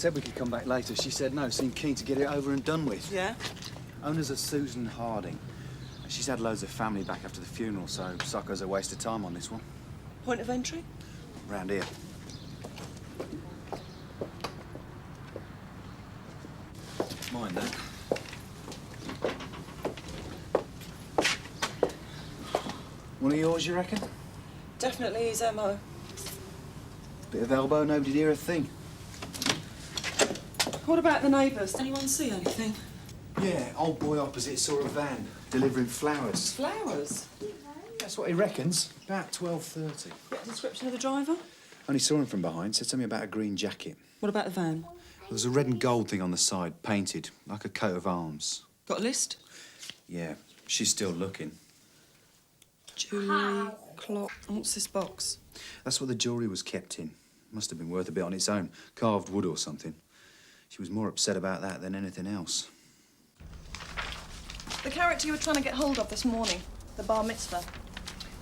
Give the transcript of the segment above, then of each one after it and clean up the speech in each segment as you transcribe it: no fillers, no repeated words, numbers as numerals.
said we could come back later. She said no, seemed keen to get it over and done with. Yeah? Owner's a Susan Harding. She's had loads of family back after the funeral, so sucker's a waste of time on this one. Point of entry? Round here. Mind that. One of yours, you reckon? Definitely his MO. Bit of elbow, nobody'd hear a thing. What about the neighbours? Did anyone see anything? Yeah, old boy opposite saw a van delivering flowers. Flowers? That's what he reckons. About 12:30. Get a description of the driver? Only saw him from behind. Said something about a green jacket. What about the van? There was a red and gold thing on the side, painted, like a coat of arms. Got a list? Yeah, she's still looking. Jewellery, clock. And what's this box? That's what the jewellery was kept in. Must have been worth a bit on its own. Carved wood or something. She was more upset about that than anything else. The character you were trying to get hold of this morning, the bar mitzvah.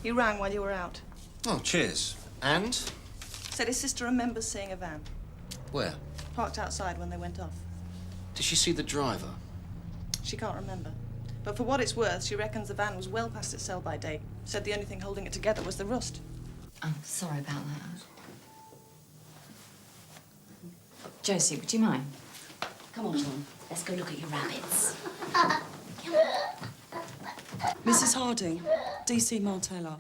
He rang while you were out. Oh, cheers. And? Said his sister remembers seeing a van. Where? Parked outside when they went off. Did she see the driver? She can't remember. But for what it's worth, she reckons the van was well past its sell-by date. Said the only thing holding it together was the rust. I'm sorry about that. Josie, would you mind? Come on, John. Let's go look at your rabbits. Mrs. Harding, DC Martella.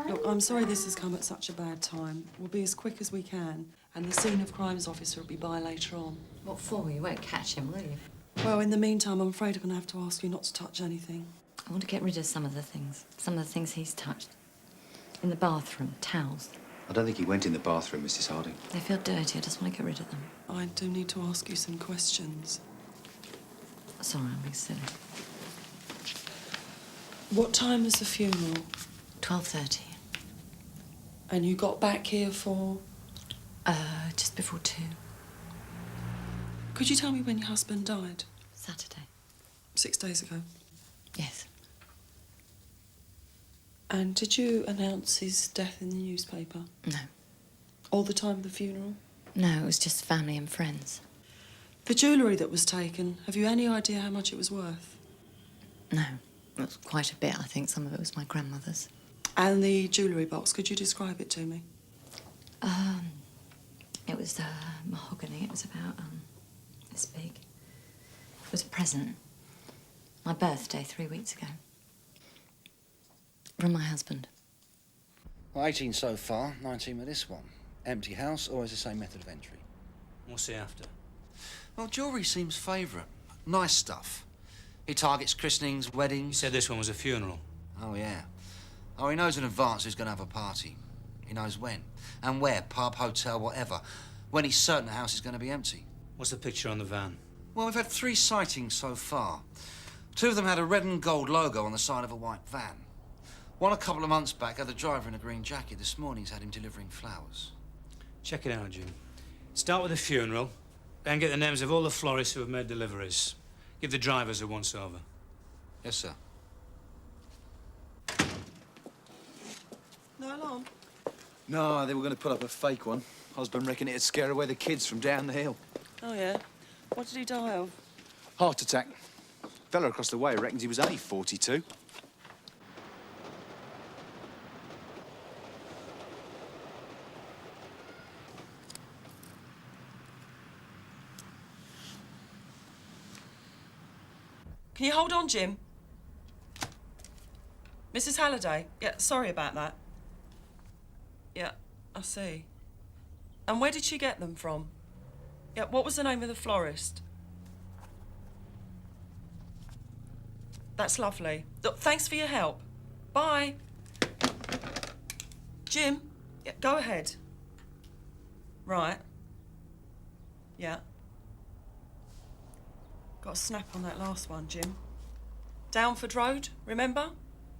Look, I'm sorry this has come at such a bad time. We'll be as quick as we can, and the scene of crimes officer will be by later on. What for? You won't catch him, will you? Well, in the meantime, I'm afraid I'm going to have to ask you not to touch anything. I want to get rid of some of the things he's touched. In the bathroom, towels. I don't think he went in the bathroom, Mrs. Harding. They feel dirty. I just want to get rid of them. I do need to ask you some questions. Sorry, I'm being silly. What time was the funeral? 12:30. And you got back here for? Just before 2. Could you tell me when your husband died? Saturday. 6 days ago. Yes. And did you announce his death in the newspaper? No. All the time of the funeral? No, it was just family and friends. The jewellery that was taken, have you any idea how much it was worth? No. It was quite a bit, I think. Some of it was my grandmother's. And the jewellery box, could you describe it to me? It was mahogany. It was about this big. It was a present. My birthday 3 weeks ago. From my husband. Well, 18 so far, 19 with this one. Empty house, always the same method of entry. What's he after? Well, jewellery seems favourite. Nice stuff. He targets christenings, You weddings. said this one was a funeral. Oh, yeah. Oh, he knows in advance who's going to have a party. He knows when. And where, pub, hotel, whatever. When he's certain the house is going to be empty. What's the picture on the van? Well, we've had 3 sightings so far. 2 of them had a red and gold logo on the side of a white van. One a couple of months back had the driver in a green jacket. This morning's had him delivering flowers. Check it out, Jim. Start with the funeral, then get the names of all the florists who have made deliveries. Give the drivers a once-over. Yes, sir. No alarm? No, they were going to put up a fake one. Husband reckoned it'd scare away the kids from down the hill. Oh, yeah? What did he die of? Heart attack. Fella across the way reckons he was only 42. Can you hold on, Jim? Mrs. Halliday? Yeah, sorry about that. Yeah, I see. And where did she get them from? Yeah, what was the name of the florist? That's lovely. Look, thanks for your help. Bye. Jim? Yeah, go ahead. Right. Yeah. Got a snap on that last one, Jim. Downford Road, remember?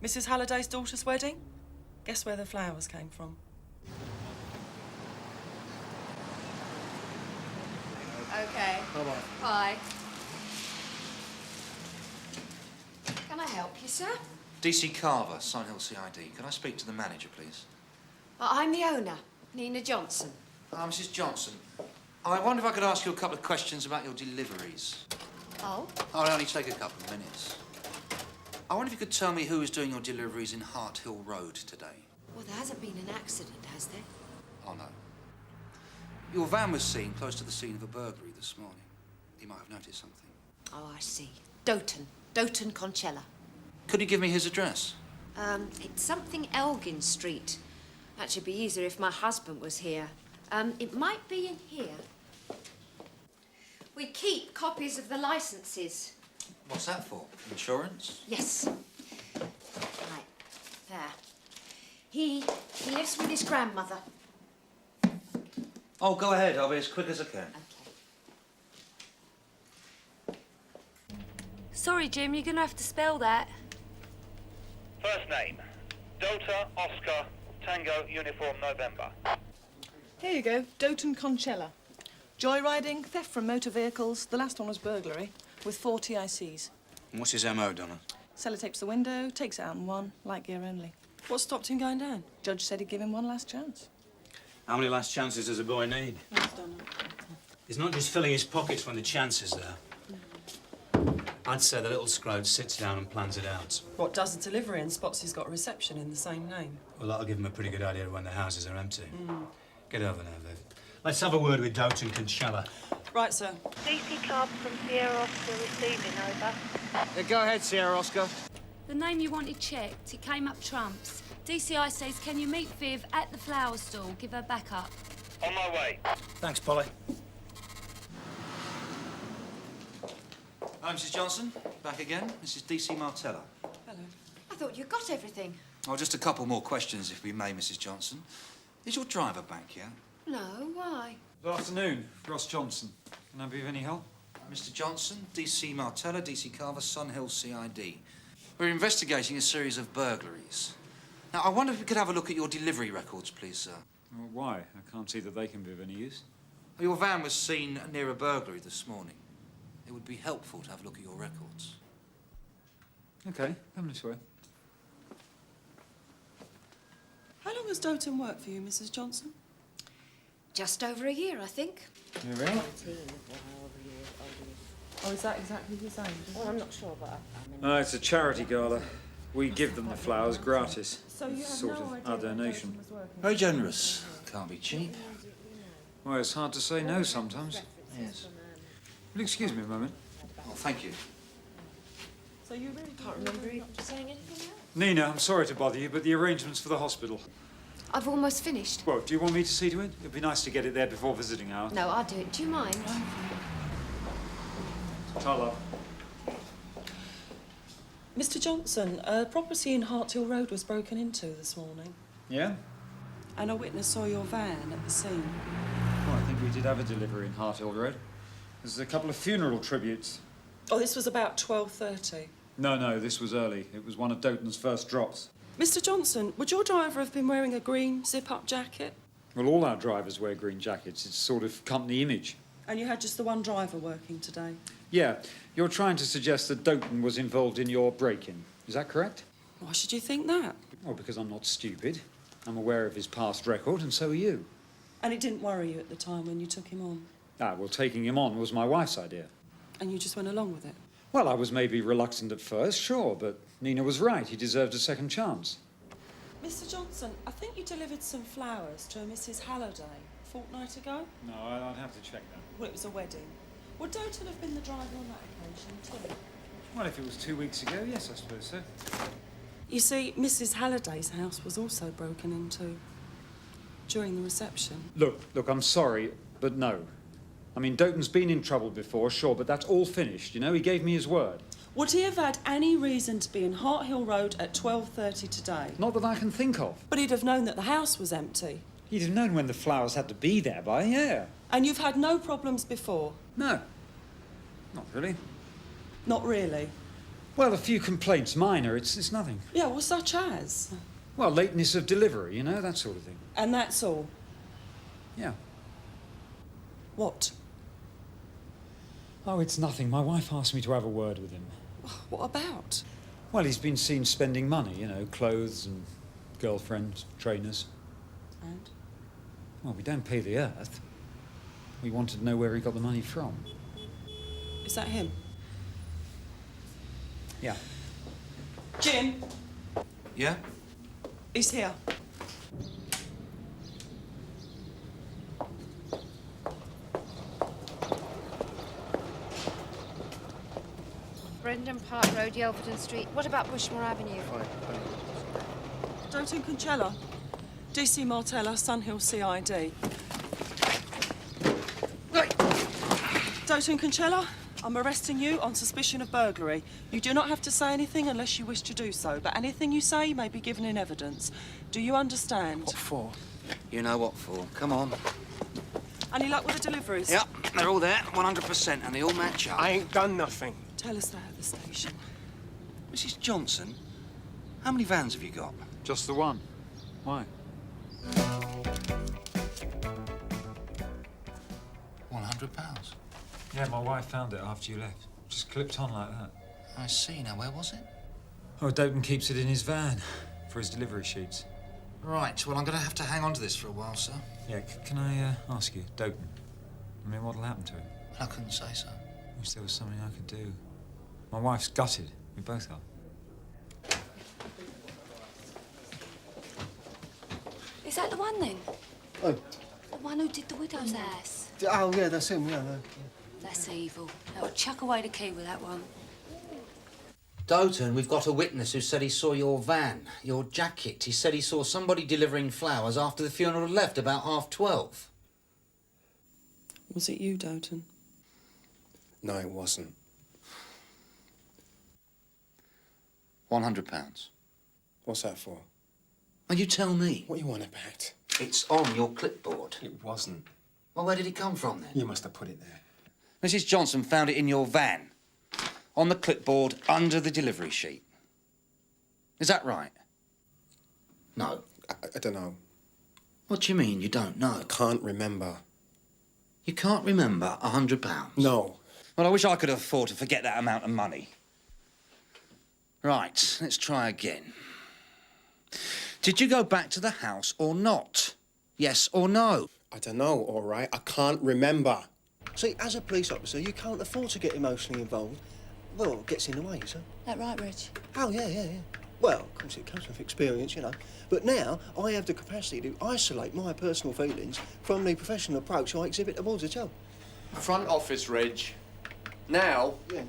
Mrs. Halliday's daughter's wedding? Guess where the flowers came from? Okay. Bye-bye. Bye. Can I help you, sir? DC Carver, Signhill CID. Can I speak to the manager, please? I'm the owner, Nina Johnson. Mrs. Johnson. I wonder if I could ask you a couple of questions about your deliveries. Oh? I'll only take a couple of minutes. I wonder if you could tell me who was doing your deliveries in Hart Hill Road today. Well, there hasn't been an accident, has there? Oh, no. Your van was seen close to the scene of a burglary this morning. You might have noticed something. Oh, I see. Doughton Concella. Could you give me his address? It's something Elgin Street. That should be easier if my husband was here. It might be in here. We keep copies of the licenses. What's that for? Insurance? Yes. Right, there. He lives with his grandmother. Oh, go ahead. I'll be as quick as I can. Okay. Sorry, Jim, you're going to have to spell that. First name, Delta Oscar Tango Uniform November. Here you go, Doughton Concella. Joyriding, theft from motor vehicles. The last one was burglary, with 4 TICs. And what's his MO, Donna? Sellotapes the window, takes it out in one, light gear only. What stopped him going down? Judge said he'd give him one last chance. How many last chances does a boy need? He's not just filling his pockets when the chance is there. I'd say the little scroat sits down and plans it out. What, does a delivery and spots he's got a reception in the same name? Well, that'll give him a pretty good idea of when the houses are empty. Get over now, Viv. Let's have a word with Doughton Concella. Right, sir. DC Carver from Sierra Oscar receiving, over. Go ahead, Sierra Oscar. The name you wanted checked, it came up trumps. DCI says, can you meet Viv at the flower stall? Give her backup. On my way. Thanks, Polly. Hi, Mrs. Johnson. Back again. This is DC Martella. Hello. I thought you got everything. Oh, just a couple more questions, if we may, Mrs. Johnson. Is your driver back yet? No, why? Good afternoon, Ross Johnson. Can I be of any help? Mr. Johnson, DC Martella, DC Carver, Sunhill CID. We're investigating a series of burglaries. Now, I wonder if we could have a look at your delivery records, please, sir. Well, why? I can't see that they can be of any use. Your van was seen near a burglary this morning. It would be helpful to have a look at your records. OK, come this way. How long has Doughton worked for you, Mrs. Johnson? Just over a year, I think. You really? Oh, is that exactly his age? Well, I'm not sure, but No, it's a charity gala. We give them the flowers gratis. So you have Sort no of idea our when donation. Doughton was working? Very generous. Can't be cheap. Well, it's hard to say no sometimes. Yes. Will you excuse me a moment? Oh, thank you. So you really can't remember him saying anything else. Nina, I'm sorry to bother you, but the arrangements for the hospital. I've almost finished. Well, do you want me to see to it? It'd be nice to get it there before visiting hour. No, I'll do it. Do you mind? Ta-love. Mr. Johnson, a property in Hart Hill Road was broken into this morning, Yeah? and a witness saw your van at the scene. Well, I think we did have a delivery in Hart Hill Road. There's a couple of funeral tributes. Oh, this was about 12:30. No, this was early. It was one of Doughton's first drops. Mr. Johnson, would your driver have been wearing a green zip-up jacket? Well, all our drivers wear green jackets. It's sort of company image. And you had just the one driver working today? Yeah, you're trying to suggest that Doughton was involved in your break-in. Is that correct? Why should you think that? Well, because I'm not stupid. I'm aware of his past record, and so are you. And it didn't worry you at the time when you took him on? Ah, well, taking him on was my wife's idea. And you just went along with it? Well, I was maybe reluctant at first, sure, but Nina was right. He deserved a second chance. Mr. Johnson, I think you delivered some flowers to a Mrs. Halliday a fortnight ago? No, I'd have to check that. Well, it was a wedding. Would Doughton have been the driver on that occasion too? Well, if it was 2 weeks ago, yes, I suppose so. You see, Mrs. Halliday's house was also broken into during the reception. Look, I'm sorry, but no. I mean, Doughton's been in trouble before, sure, but that's all finished, you know? He gave me his word. Would he have had any reason to be in Hart Hill Road at 12:30 today? Not that I can think of. But he'd have known that the house was empty. He'd have known when the flowers had to be there by, yeah. And you've had no problems before? No. Not really. Not really? Well, a few complaints, minor, it's nothing. Yeah, well, such as? Well, lateness of delivery, you know, that sort of thing. And that's all? Yeah. What? Oh, it's nothing. My wife asked me to have a word with him. What about? Well, he's been seen spending money, you know, clothes and girlfriends, trainers. And? Well, we don't pay the earth. We wanted to know where he got the money from. Is that him? Yeah. Jim, Yeah? he's here. Brendan Park Road, Yelverton Street. What about Bushmore Avenue? Doughton Conchella. DC Martella, Sunhill CID. Doughton Conchella, I'm arresting you on suspicion of burglary. You do not have to say anything unless you wish to do so, but anything you say may be given in evidence. Do you understand? What for? You know what for. Come on. Any luck with the deliveries? Yep, they're all there, 100%, and they all match up. I ain't done nothing. Tell us that at the station. Mrs. Johnson, how many vans have you got? Just the one. Why? 100 pounds. Yeah, my wife found it after you left. Just clipped on like that. I see. Now, where was it? Oh, Doughton keeps it in his van for his delivery sheets. Right, well, I'm going to have to hang on to this for a while, sir. Yeah, can I ask you, Doughton? I mean, what'll happen to him? I couldn't say so. Wish there was something I could do. My wife's gutted. We both are. Is that the one then? Oh. The one who did the widow's ass? Oh, yeah, that's him, yeah. That's evil. That'll chuck away the key with that one. Doughton, we've got a witness who said he saw your van, your jacket. He said he saw somebody delivering flowers after the funeral had left about 12:30. Was it you, Doughton? No, it wasn't. £100. What's that for? Oh, you tell me. What you want about? It's on your clipboard. It wasn't. Well, where did it come from, then? You must have put it there. Mrs. Johnson found it in your van, on the clipboard under the delivery sheet. Is that right? No. I don't know. What do you mean, you don't know? I can't remember. You can't remember £100? No. Well, I wish I could afford to forget that amount of money. Right, let's try again. Did you go back to the house or not? Yes or no? I don't know, all right. I can't remember. See, as a police officer, you can't afford to get emotionally involved. Well, it gets in the way, sir. That right, Reg? Oh, yeah. Well, of course, it comes with experience, you know. But now, I have the capacity to isolate my personal feelings from the professional approach I exhibit towards a job. Front office, Reg. Now? Yeah.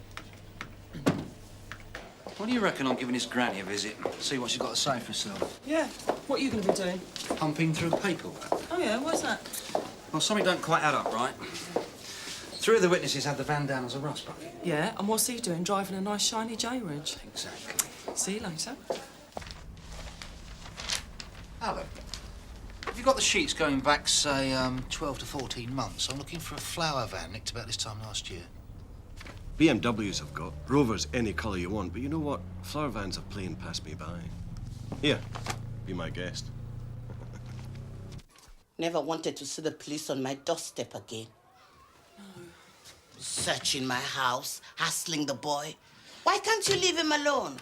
What do you reckon on giving his granny a visit? See what she's got to say for herself. Yeah. What are you going to be doing? Pumping through paperwork. Oh, yeah, what's that? Well, something don't quite add up, right? 3 of the witnesses had the van down as a rust bucket. Yeah, and what's he doing? Driving a nice shiny J-Reg. Exactly. See you later. Alec, have you got the sheets going back, say, 12 to 14 months? I'm looking for a flower van nicked about this time last year. BMWs I've got. Rovers any colour you want, but you know what? Flower vans have plain passed me by. Here, be my guest. Never wanted to see the police on my doorstep again. No. Searching my house, hassling the boy. Why can't you leave him alone?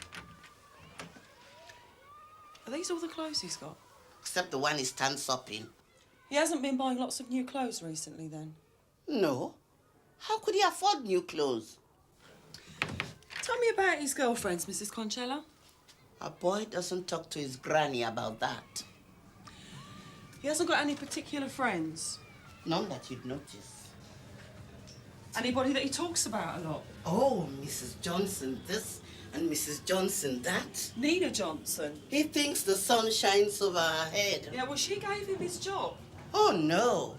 Are these all the clothes he's got? Except the one he stands up in. He hasn't been buying lots of new clothes recently, then? No. How could he afford new clothes? Tell me about his girlfriends, Mrs. Conchella. A boy doesn't talk to his granny about that. He hasn't got any particular friends? None that you'd notice. Anybody that he talks about a lot? Oh, Mrs. Johnson this and Mrs. Johnson that. Nina Johnson? He thinks the sun shines over her head. Yeah, well, she gave him his job. Oh, no.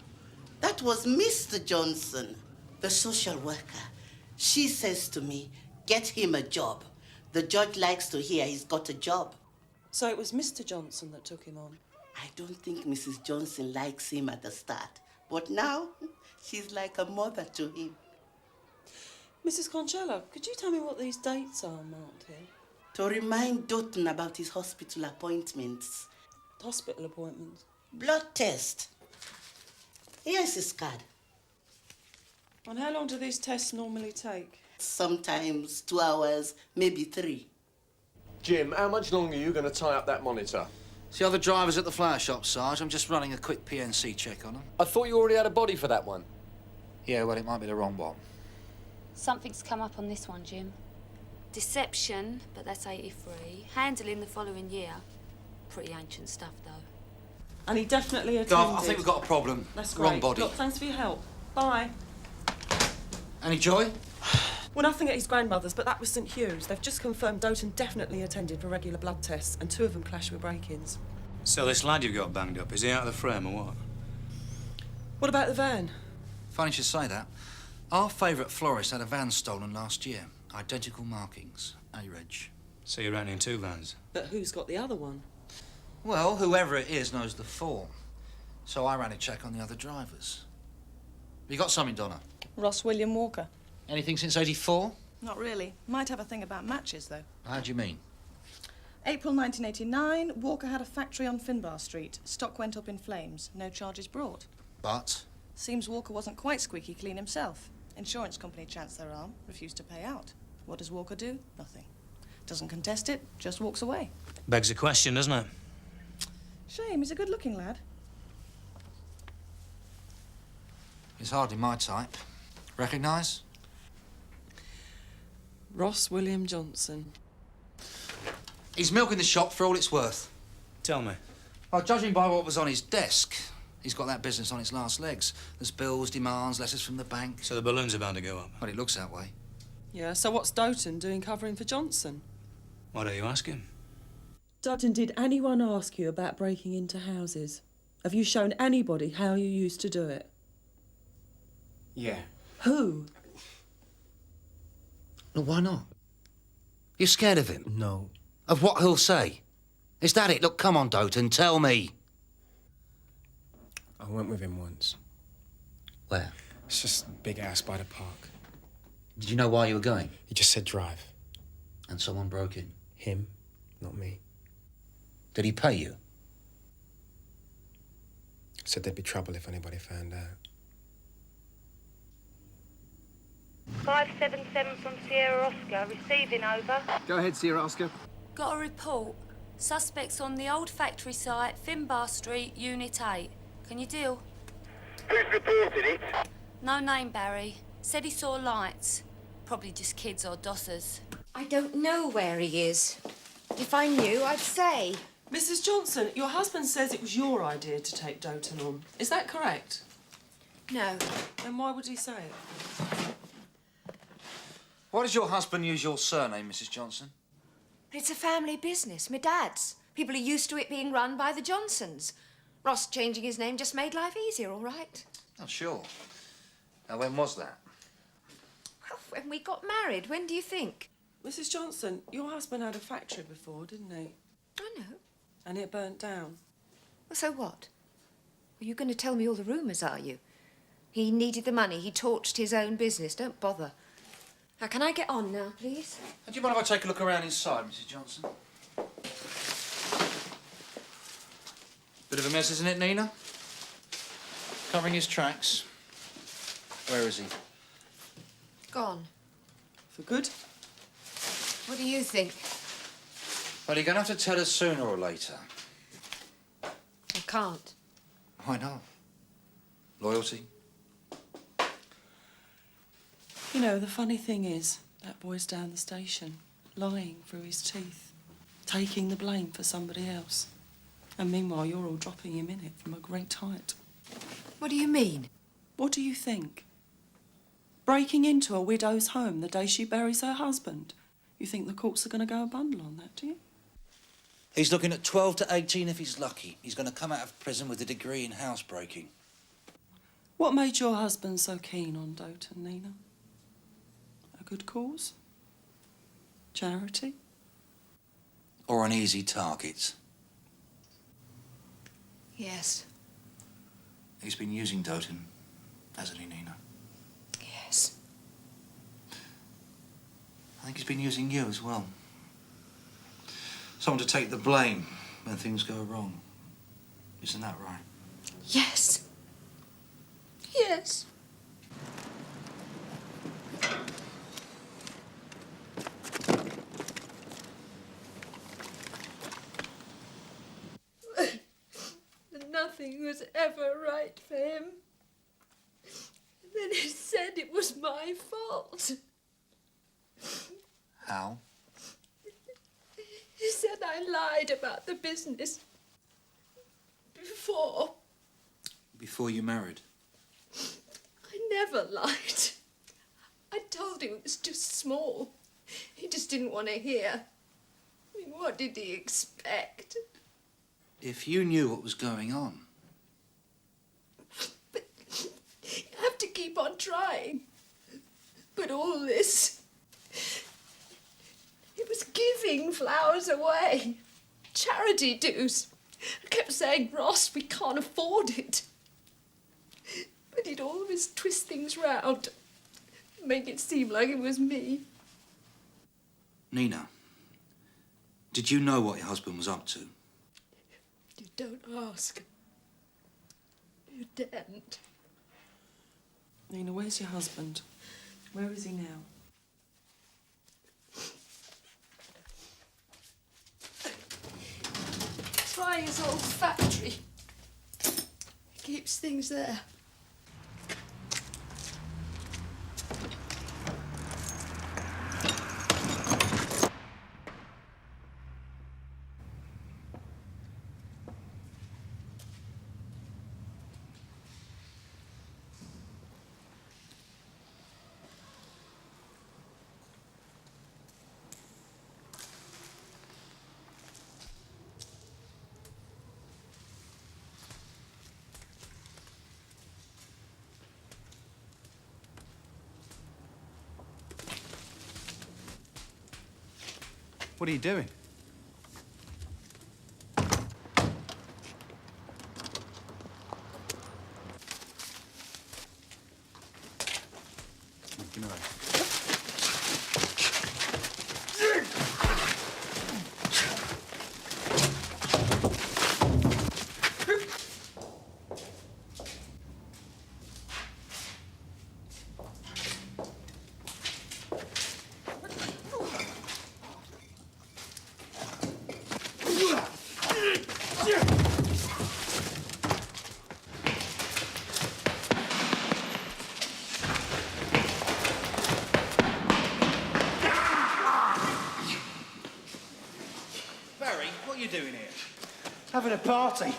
That was Mr. Johnson, the social worker. She says to me, get him a job. The judge likes to hear he's got a job. So it was Mr. Johnson that took him on? I don't think Mrs. Johnson likes him at the start. But now, she's like a mother to him. Mrs. Conchella, could you tell me what these dates are marked here? To remind Doughton about his hospital appointments. Hospital appointments? Blood test. Here's his card. And how long do these tests normally take? Sometimes 2 hours, maybe 3. Jim, how much longer are you going to tie up that monitor? It's the other drivers at the flower shop, Sarge. I'm just running a quick PNC check on them. I thought you already had a body for that one. Yeah, well, it might be the wrong one. Something's come up on this one, Jim. Deception, but that's 83. Handling the following year. Pretty ancient stuff, though. And he definitely attended. Garth, I think we've got a problem. That's great. Wrong body. Look, thanks for your help. Bye. Any joy? Well, nothing at his grandmother's, but that was St Hugh's. They've just confirmed Doughton definitely attended for regular blood tests, and 2 of them clashed with break-ins. So this lad you've got banged up, is he out of the frame or what? What about the van? Funny you should say that. Our favourite florist had a van stolen last year. Identical markings. A-reg. So you're renting 2 vans? But who's got the other one? Well, whoever it is knows the 4. So I ran a check on the other drivers. You got something, Donna? Ross William Walker. Anything since 84? Not really. Might have a thing about matches, though. How do you mean? April 1989, Walker had a factory on Finbar Street. Stock went up in flames. No charges brought. But? Seems Walker wasn't quite squeaky clean himself. Insurance company chanced their arm, refused to pay out. What does Walker do? Nothing. Doesn't contest it, just walks away. Begs a question, doesn't it? Shame, he's a good-looking lad. He's hardly my type. Recognise? Ross William Johnson. He's milking the shop for all it's worth. Tell me. Well, judging by what was on his desk, he's got that business on its last legs. There's bills, demands, letters from the bank. So the balloons are bound to go up? Well, it looks that way. Yeah, so what's Doughton doing covering for Johnson? Why don't you ask him? Doughton, did anyone ask you about breaking into houses? Have you shown anybody how you used to do it? Yeah. Who? Well, why not? You're scared of him? No. Of what he'll say? Is that it? Look, come on, Doughton, tell me. I went with him once. Where? It's just a big house by the park. Did you know why you were going? He just said drive. And someone broke in? Him, not me. Did he pay you? Said there'd be trouble if anybody found out. 577 from Sierra Oscar, receiving over. Go ahead, Sierra Oscar. Got a report. Suspects on the old factory site, Finbar Street, Unit 8. Can you deal? Who's reported it? No name, Barry. Said he saw lights. Probably just kids or dossers. I don't know where he is. If I knew, I'd say. Mrs. Johnson, your husband says it was your idea to take Doughton on. Is that correct? No. Then why would he say it? Why does your husband use your surname, Mrs. Johnson? It's a family business, my dad's. People are used to it being run by the Johnsons. Ross changing his name just made life easier, all right? Oh, sure. Now, when was that? Well, when we got married, when do you think? Mrs. Johnson, your husband had a factory before, didn't he? I know. And it burnt down. Well, so what? Well, you're going to tell me all the rumours, are you? He needed the money. He torched his own business. Don't bother. Now, can I get on now, please? Do you mind if I take a look around inside, Mrs. Johnson? Bit of a mess, isn't it, Nina? Covering his tracks. Where is he? Gone. For good? What do you think? Well, you're going to have to tell us sooner or later. I can't. Why not? Loyalty? You know, the funny thing is, that boy's down the station, lying through his teeth, taking the blame for somebody else. And meanwhile, you're all dropping him in it from a great height. What do you mean? What do you think? Breaking into a widow's home the day she buries her husband? You think the courts are going to go a bundle on that, do you? He's looking at 12 to 18 if he's lucky. He's going to come out of prison with a degree in housebreaking. What made your husband so keen on Doughton, Nina? A good cause? Charity? Or an easy target. Yes. He's been using Doughton, hasn't he, Nina? Yes. I think he's been using you as well. Someone to take the blame when things go wrong. Isn't that right? Yes. Yes. Nothing was ever right for him. Then he said it was my fault. How? He said I lied about the business before. Before you married? I never lied. I told him it was too small. He just didn't want to hear. I mean, what did he expect? If you knew what was going on. You have to keep on trying. But all this... It was giving flowers away. Charity dues. I kept saying, Ross, we can't afford it. But he'd always twist things round. Make it seem like it was me. Nina, did you know what your husband was up to? You don't ask. You daren't. Nina, where's your husband? Where is he now? Trying his old factory. He keeps things there. What are you doing? Give me that. What are you doing here? Having a party.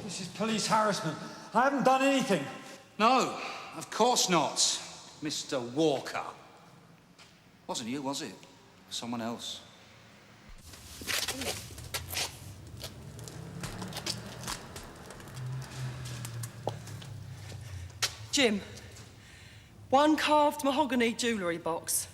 This is police harassment. I haven't done anything. No, of course not, Mr. Walker. Wasn't you, was it? Someone else. Jim, one carved mahogany jewellery box.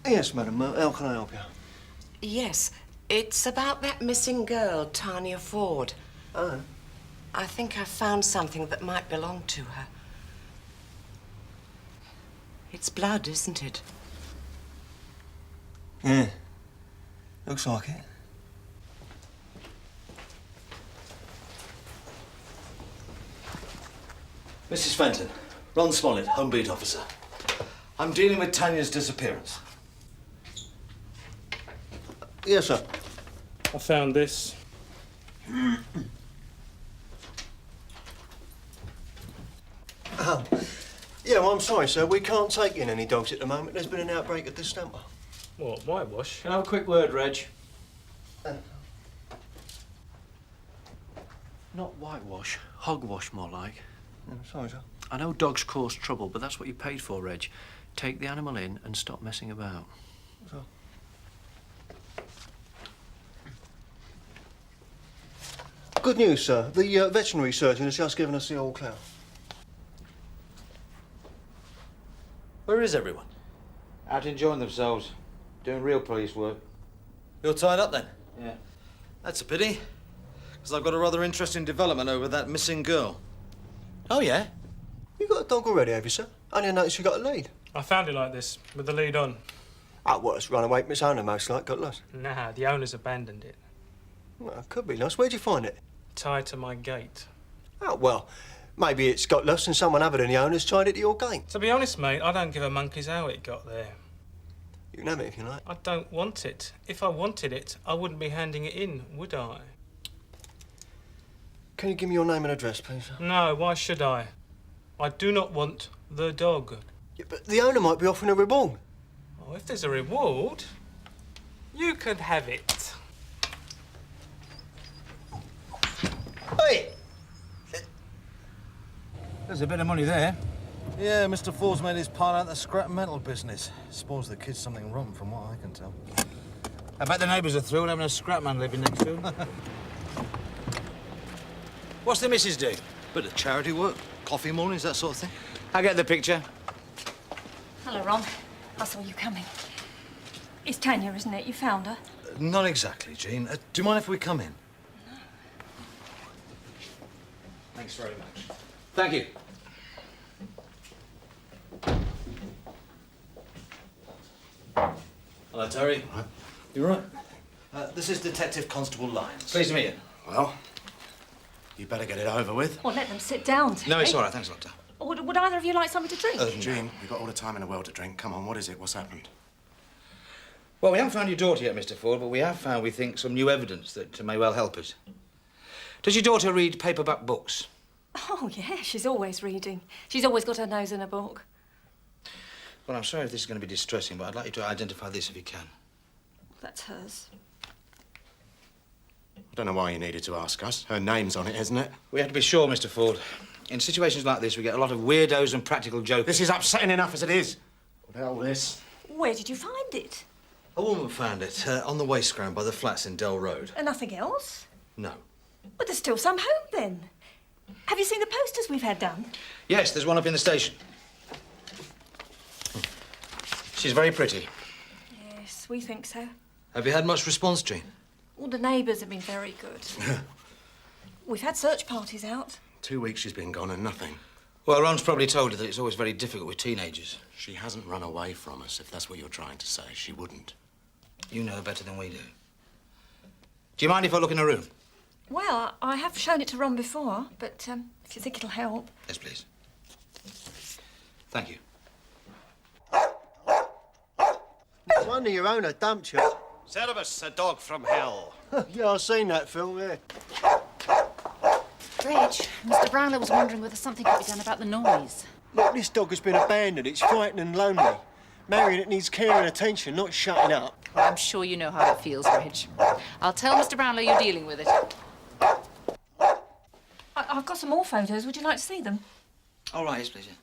Yes, madam. How can I help you? Yes, it's about that missing girl, Tanya Ford. Oh. I think I've found something that might belong to her. It's blood, isn't it? Yeah. Looks like it. Mrs. Fenton, Ron Smollett, Home Beat Officer. I'm dealing with Tanya's disappearance. Yes, sir. I found this. Oh. Yeah, well, I'm sorry, sir. We can't take in any dogs at the moment. There's been an outbreak at the stamper. What, whitewash? Can I have a quick word, Reg? Not whitewash, hogwash more like. Sorry, sir. I know dogs cause trouble, but that's what you paid for, Reg. Take the animal in and stop messing about. Sir. Good news, sir. The veterinary surgeon has just given us the all clear. Where is everyone? Out enjoying themselves, doing real police work. You're tied up then? Yeah. That's a pity, because I've got a rather interesting development over that missing girl. Oh, yeah? You got a dog already, have you, sir? I didn't notice you got a lead. I found it like this, with the lead on. Oh, well, it's run away from its owner, most like, got lost. Nah, the owner's abandoned it. Well, it could be lost. Where'd you find it? Tied to my gate. Oh, well, maybe it's got lost and someone other than the owner's tied it to your gate. To be honest, mate, I don't give a monkey's how it got there. You can have it if you like. I don't want it. If I wanted it, I wouldn't be handing it in, would I? Can you give me your name and address, please? No, why should I? I do not want the dog. Yeah, but the owner might be offering a reward. Oh, if there's a reward, you can have it. Hey! There's a bit of money there. Yeah, Mr. Ford's made his pile out the scrap metal business. Spoils the kids something rotten from what I can tell. I bet the neighbours are through and having a scrap man living next to them. What's the missus do? Bit of charity work, coffee mornings, that sort of thing. I get the picture. Hello, Ron. I saw you coming. It's Tanya, isn't it? You found her? Not exactly, Jean. Do you mind if we come in? Thanks very much. Thank you. Hello, Terry. Right. You all right? This is Detective Constable Lyons. Pleased to meet you. Well, you better get it over with. Well, let them sit down. No, it's all right. Thanks, Doctor. Would either of you like something to drink? Jean, we've got all the time in the world to drink. Come on, what is it? What's happened? Well, we haven't found your daughter yet, Mr. Ford, but we have found, we think, some new evidence that may well help us. Does your daughter read paperback books? Oh, yeah, she's always reading. She's always got her nose in a book. Well, I'm sorry if this is going to be distressing, but I'd like you to identify this if you can. That's hers. I don't know why you needed to ask us. Her name's on it, isn't it? We have to be sure, Mr. Ford. In situations like this, we get a lot of weirdos and practical jokers. This is upsetting enough as it is. What the hell, this? Where did you find it? A woman found it on the waste ground by the flats in Dell Road. And nothing else? No. But there's still some home, then. Have you seen the posters we've had done? Yes, there's one up in the station. She's very pretty. Yes, we think so. Have you had much response, Jean? All the neighbours have been very good. We've had search parties out. 2 weeks she's been gone and nothing. Well, Ron's probably told her that it's always very difficult with teenagers. She hasn't run away from us, if that's what you're trying to say. She wouldn't. You know better than we do. Do you mind if I look in her room? Well, I have shown it to Ron before, but if you think it'll help. Yes, please. Thank you. No wonder your owner dumped you. Cerberus, a dog from hell. Yeah, I've seen that film, yeah. Reg, Mr. Brownlow was wondering whether something could be done about the noise. Look, this dog has been abandoned. It's frightened and lonely. Marrying it needs care and attention, not shutting up. Well, I'm sure you know how it feels, Reg. I'll tell Mr. Brownlow you're dealing with it. I've got some more photos. Would you like to see them? All right, yes, please. Yeah.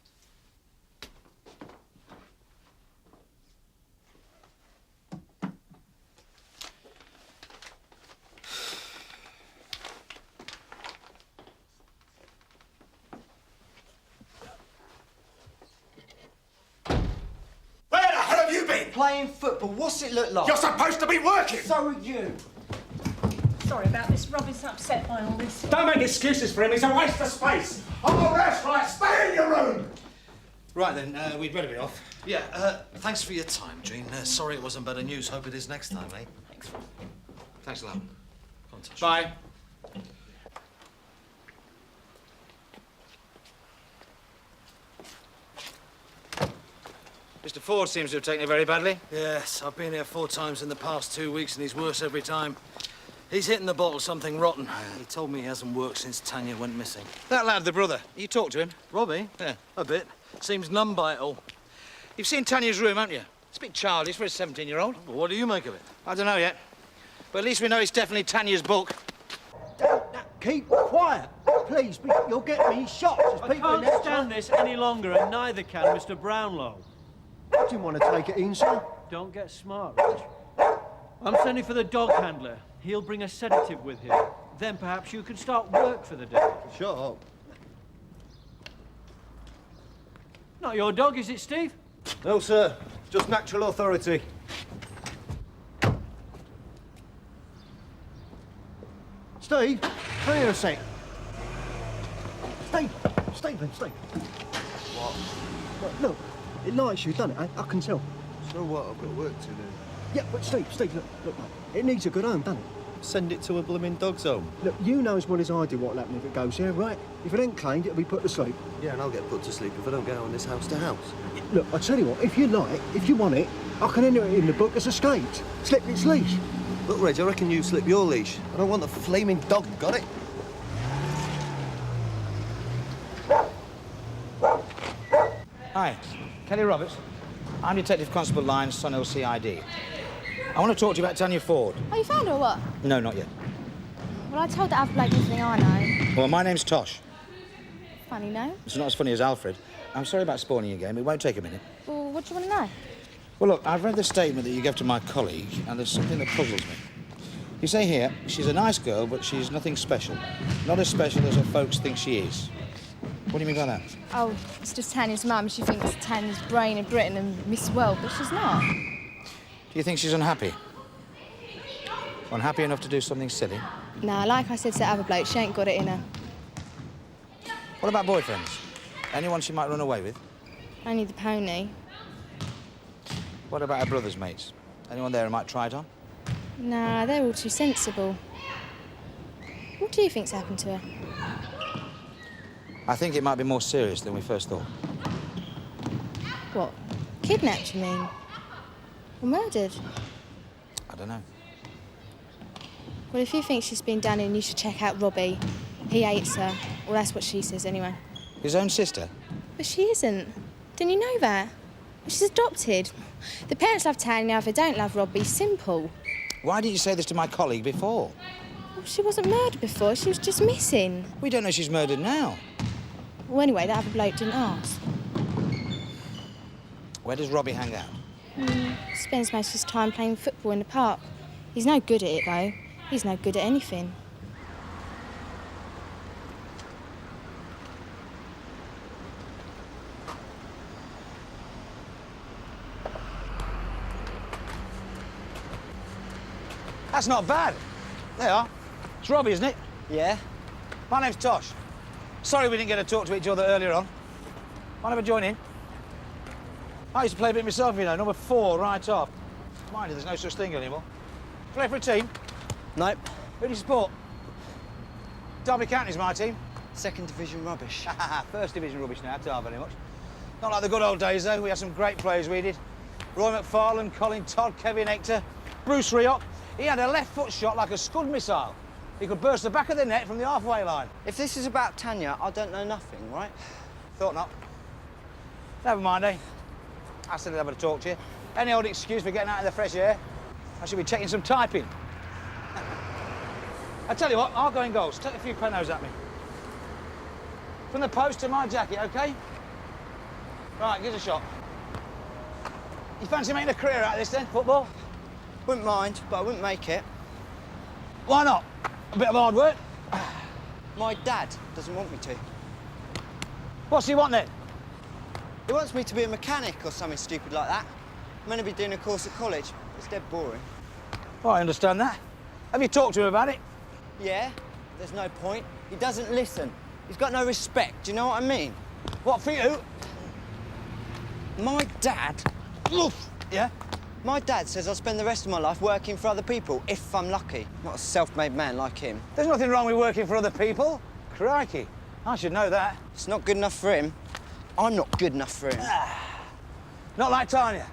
Where the hell have you been? Playing football. What's it look like? You're supposed to be working! So are you. Sorry about this. Robin's upset by all this. Don't make excuses for him. He's a waste of space. Oh, that's right. Stay in your room. Right, then, we'd better be off. Yeah, thanks for your time, Jean. Sorry it wasn't better news. Hope it is next time, eh? Thanks, Ron. Thanks a lot. Go on, Tosh. Bye. Mr. Ford seems to have taken it very badly. Yes, I've been here 4 times in the past 2 weeks and he's worse every time. He's hitting the bottle something rotten. He told me he hasn't worked since Tanya went missing. That lad, the brother, you talked to him? Robbie? Yeah. A bit. Seems numb by it all. You've seen Tanya's room, haven't you? It's a bit childish for a 17-year-old. Well, what do you make of it? I don't know yet. But at least we know it's definitely Tanya's book. Keep quiet, please. You'll get me shot. I can't stand this any longer, and neither can Mr. Brownlow. I didn't want to take it in, sir. Don't get smart, Rich. I'm sending for the dog handler. He'll bring a sedative with him. Then perhaps you can start work for the day. Shut up. Not your dog, is it, Steve? No, sir. Just natural authority. Steve, come here a sec. Stephen. What? Look, it likes you, doesn't it? I can tell. So what? I've got work to do. Yeah, but Steve, look, mate. It needs a good home, doesn't it? Send it to a blooming dog's home. Look, you know as well as I do what'll happen if it goes there, right? If it ain't claimed, it'll be put to sleep. Yeah, and I'll get put to sleep if I don't get out on this house to house. Look, I tell you what, if you want it, I can enter it in the book as escaped. Slip its leash. Look, Reg, I reckon you slip your leash. I don't want the flaming dog, got it? Hi, Kelly Roberts. I'm Detective Constable Lyons, Sunhill CID. I want to talk to you about Tanya Ford. Oh, you found her or what? No, not yet. Well, I told that other bloke everything I know. Well, my name's Tosh. Funny, no? It's not as funny as Alfred. I'm sorry about spawning you again. It won't take a minute. Well, what do you want to know? Well, look, I've read the statement that you gave to my colleague, and there's something that puzzles me. You say here, she's a nice girl, but she's nothing special. Not as special as her folks think she is. What do you mean by that? Oh, it's just Tanya's mum. She thinks Tanya's brain of Britain and Miss World, but she's not. Do you think she's unhappy? Unhappy enough to do something silly? Nah, like I said to that other bloke, she ain't got it in her. What about boyfriends? Anyone she might run away with? Only the pony. What about her brother's mates? Anyone there who might try it on? Nah, they're all too sensible. What do you think's happened to her? I think it might be more serious than we first thought. What? Kidnapped, you mean? Or murdered? I don't know. Well, if you think she's been done in, you should check out Robbie. He hates her. Well, that's what she says anyway. His own sister? But she isn't. Didn't you know that? She's adopted. The parents love Tanya, if they don't love Robbie. Simple. Why didn't you say this to my colleague before? Well, she wasn't murdered before. She was just missing. We don't know she's murdered now. Well, anyway, that other bloke didn't ask. Where does Robbie hang out? Spends most of his time playing football in the park. He's no good at it, though. He's no good at anything. That's not bad. There you are. It's Robbie, isn't it? Yeah. My name's Tosh. Sorry we didn't get to talk to each other earlier on. Mind if I join in? I used to play a bit myself, you know, number 4 right off. Mind you, there's no such thing anymore. Play for a team? Nope. Who do you support? Derby County's my team. Second division rubbish. First division rubbish now, not very much. Not like the good old days, though. We had some great players, we did. Roy McFarlane, Colin Todd, Kevin Hector, Bruce Rioch. He had a left-foot shot like a Scud missile. He could burst the back of the net from the halfway line. If this is about Tanya, I don't know nothing, right? Thought not. Never mind, eh? I still have to talk to you. Any old excuse for getting out in the fresh air? I should be checking some typing. I tell you what, I'll go in goals. Take a few pennos at me. From the post to my jacket, OK? Right, give us a shot. You fancy making a career out of this, then, football? Wouldn't mind, but I wouldn't make it. Why not? A bit of hard work? My dad doesn't want me to. What's he want, then? He wants me to be a mechanic or something stupid like that. I'm meant to be doing a course at college. It's dead boring. Well, I understand that. Have you talked to him about it? Yeah, there's no point. He doesn't listen. He's got no respect, do you know what I mean? What, for you? My dad... Oof. Yeah? My dad says I'll spend the rest of my life working for other people, if I'm lucky. Not a self-made man like him. There's nothing wrong with working for other people. Crikey. I should know that. It's not good enough for him. I'm not good enough for him. Not like Tanya.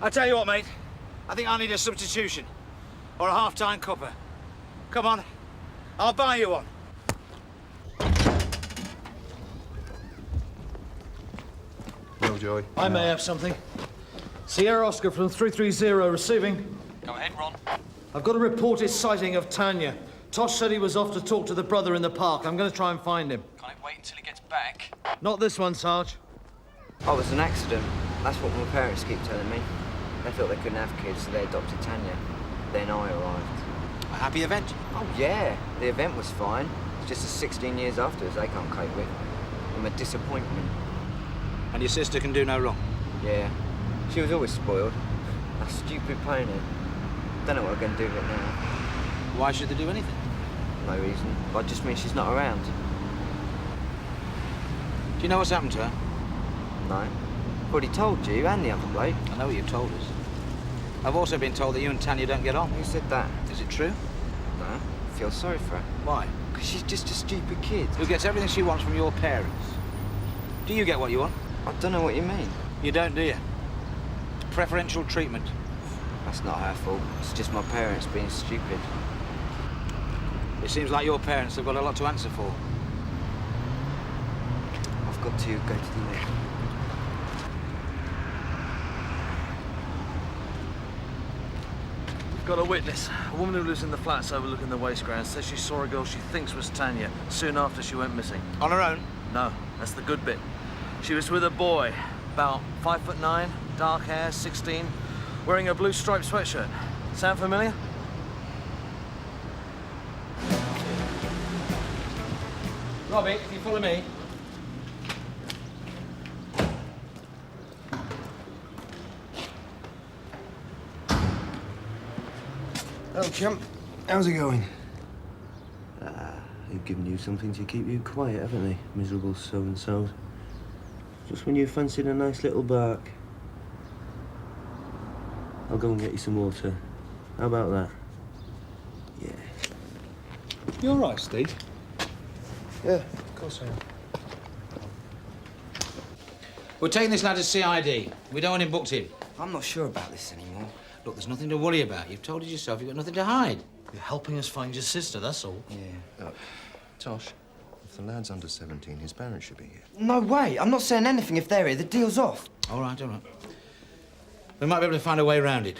I tell you what, mate. I think I need a substitution. Or a half-time cuppa. Come on. I'll buy you one. No, Joey. I may have something. Sierra Oscar from 330 receiving. Go ahead, Ron. I've got a reported sighting of Tanya. Tosh said he was off to talk to the brother in the park. I'm going to try and find him. Can't wait until he gets back. Not this one, Sarge. Oh, it was an accident. That's what my parents keep telling me. They thought they couldn't have kids, so they adopted Tanya. Then I arrived. A happy event? Oh, yeah. The event was fine. It's just the 16 years afterwards they can't cope with. I'm a disappointment. And your sister can do no wrong? Yeah. She was always spoiled. That stupid pony. Don't know what we're going to do with it now. Why should they do anything? No reason. But just means she's not around. Do you know what's happened to her? No. I've already told you and the other bloke. I know what you've told us. I've also been told that you and Tanya don't get on. Who said that? Is it true? No. I feel sorry for her. Why? Because she's just a stupid kid. Who gets everything she wants from your parents. Do you get what you want? I don't know what you mean. You don't, do you? It's preferential treatment. That's not her fault. It's just my parents being stupid. It seems like your parents have got a lot to answer for. I've got to go to the lift. We've got a witness. A woman who lives in the flats overlooking the waste ground says she saw a girl she thinks was Tanya soon after she went missing. On her own? No, that's the good bit. She was with a boy, about 5'9", dark hair, 16, wearing a blue striped sweatshirt. Sound familiar? Robbie, if you follow me. Hello, chump. How's it going? They've given you something to keep you quiet, haven't they? Miserable so-and-sos. Just when you fancied a nice little bark. I'll go and get you some water. How about that? Yeah. You all right, Steve? Yeah, of course I am. We're taking this lad to CID. We don't want him booked in. I'm not sure about this anymore. Look, there's nothing to worry about. You've told us yourself you've got nothing to hide. You're helping us find your sister, that's all. Yeah. Look, Tosh, if the lad's under 17, his parents should be here. No way. I'm not saying anything if they're here. The deal's off. All right, all right. We might be able to find a way around it.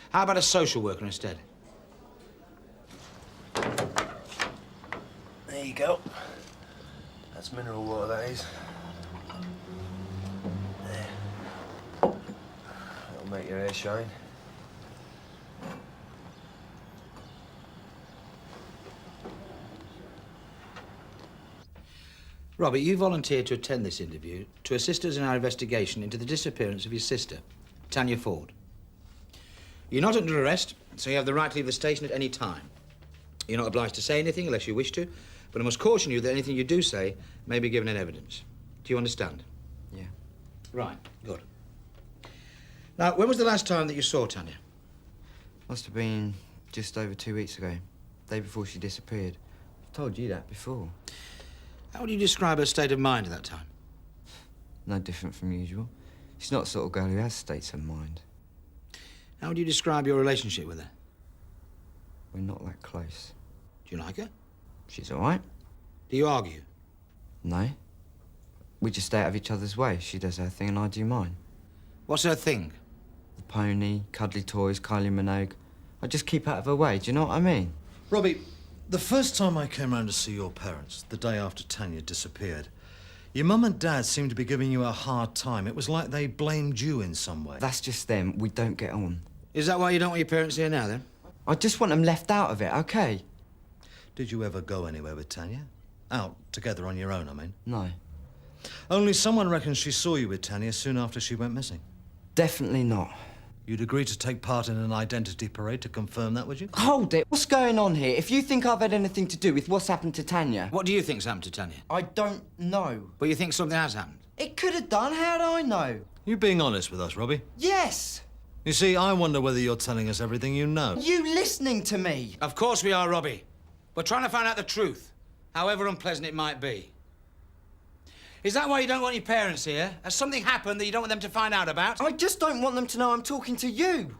How about a social worker instead? There you go. That's mineral water, that is. There. That'll make your hair shine. Robert, you volunteered to attend this interview to assist us in our investigation into the disappearance of your sister, Tanya Ford. You're not under arrest, so you have the right to leave the station at any time. You're not obliged to say anything unless you wish to, but I must caution you that anything you do say may be given in evidence. Do you understand? Yeah. Right, good. Now, when was the last time that you saw Tanya? Must have been just over 2 weeks ago. The day before she disappeared. I've told you that before. How would you describe her state of mind at that time? No different from usual. She's not the sort of girl who has states of mind. How would you describe your relationship with her? We're not that close. Do you like her? She's all right. Do you argue? No. We just stay out of each other's way. She does her thing and I do mine. What's her thing? The pony, cuddly toys, Kylie Minogue. I just keep out of her way, do you know what I mean? Robbie, the first time I came round to see your parents, the day after Tanya disappeared, your mum and dad seemed to be giving you a hard time. It was like they blamed you in some way. That's just them. We don't get on. Is that why you don't want your parents here now, then? I just want them left out of it, OK? Did you ever go anywhere with Tanya? Out together on your own, I mean? No. Only someone reckons she saw you with Tanya soon after she went missing. Definitely not. You'd agree to take part in an identity parade to confirm that, would you? Hold it. What's going on here? If you think I've had anything to do with what's happened to Tanya... What do you think's happened to Tanya? I don't know. But you think something has happened? It could have done. How do I know? You being honest with us, Robbie? Yes! You see, I wonder whether you're telling us everything you know. You listening to me? Of course we are, Robbie. We're trying to find out the truth, however unpleasant it might be. Is that why you don't want your parents here? Has something happened that you don't want them to find out about? I just don't want them to know I'm talking to you.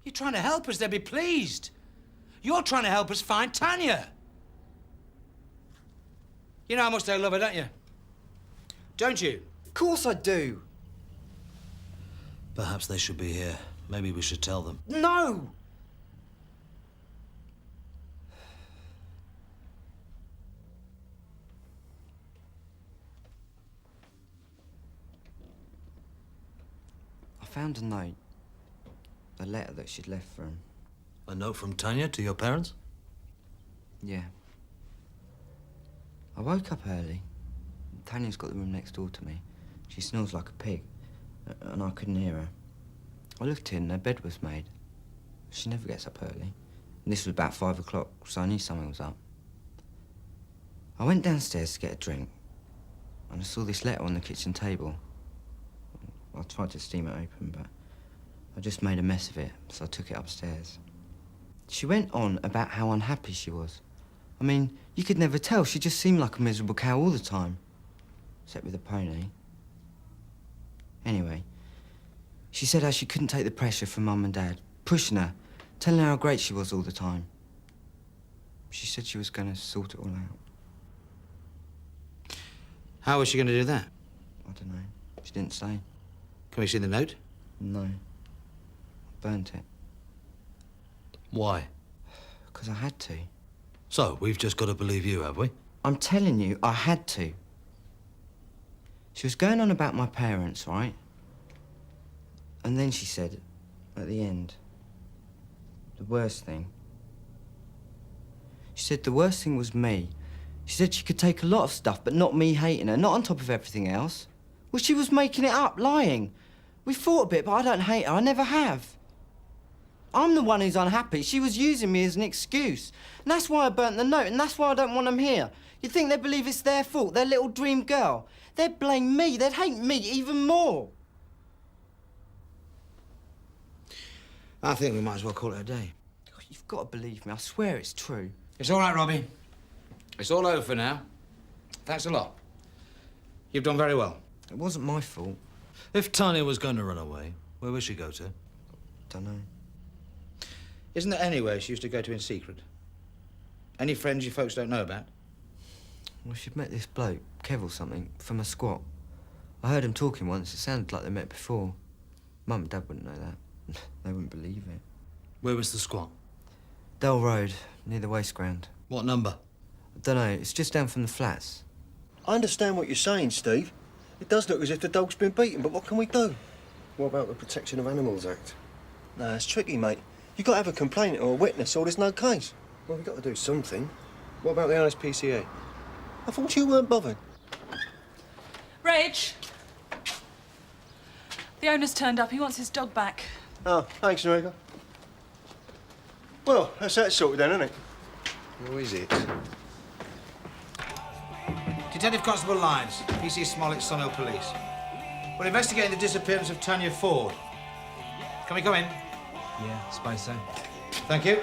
You're trying to help us, they'll be pleased. You're trying to help us find Tanya. You know how much they love her, don't you? Don't you? Of course I do. Perhaps they should be here. Maybe we should tell them. No! I found a note. A letter that she'd left for him. A note from Tanya to your parents? Yeah. I woke up early. Tanya's got the room next door to me. She snores like a pig, and I couldn't hear her. I looked in, her bed was made. She never gets up early. And this was about 5 o'clock, so I knew something was up. I went downstairs to get a drink, and I saw this letter on the kitchen table. I tried to steam it open, but I just made a mess of it, so I took it upstairs. She went on about how unhappy she was. I mean, you could never tell. She just seemed like a miserable cow all the time. Except with a pony. Anyway, she said how she couldn't take the pressure from Mum and Dad, pushing her, telling her how great she was all the time. She said she was going to sort it all out. How was she going to do that? I don't know. She didn't say. Can we see the note? No. I burnt it. Why? Because I had to. So, we've just got to believe you, have we? I'm telling you, I had to. She was going on about my parents, right? And then she said, at the end, the worst thing. She said the worst thing was me. She said she could take a lot of stuff, but not me hating her, not on top of everything else. Well, she was making it up, lying. We fought a bit, but I don't hate her. I never have. I'm the one who's unhappy. She was using me as an excuse. And that's why I burnt the note, and that's why I don't want them here. You think they believe it's their fault, their little dream girl? They'd blame me. They'd hate me even more. I think we might as well call it a day. You've got to believe me. I swear it's true. It's all right, Robbie. It's all over for now. Thanks a lot. You've done very well. It wasn't my fault. If Tanya was going to run away, where would she go to? Don't know. Isn't there anywhere she used to go to in secret? Any friends you folks don't know about? Well, she'd met this bloke, Kev or something, from a squat. I heard him talking once. It sounded like they met before. Mum and Dad wouldn't know that. They wouldn't believe it. Where was the squat? Dell Road, near the waste ground. What number? I don't know. It's just down from the flats. I understand what you're saying, Steve. It does look as if the dog's been beaten, but what can we do? What about the Protection of Animals Act? No, it's tricky, mate. You've got to have a complainant or a witness, or there's no case. Well, we've got to do something. What about the RSPCA? I thought you weren't bothered. Reg! The owner's turned up. He wants his dog back. Oh, thanks, Enrico. Well, that's that sorted then, isn't it? Who is it? Detective Constable Lyons, PC Smollett, Sunhill Police. We're investigating the disappearance of Tanya Ford. Can we come in? Yeah, suppose so. Thank you.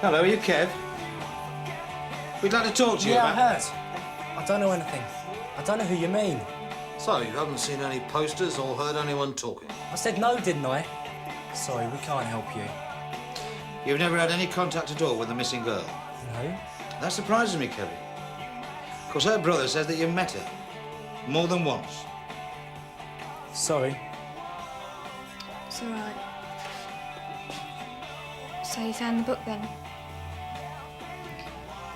Hello, are you Kev? We'd like to talk to you about... I heard. I don't know anything. I don't know who you mean. So, you haven't seen any posters or heard anyone talking? I said no, didn't I? Sorry, we can't help you. You've never had any contact at all with the missing girl? No. That surprises me, Kevin. Because her brother says that you met her. More than once. Sorry. It's all right. So you found the book then?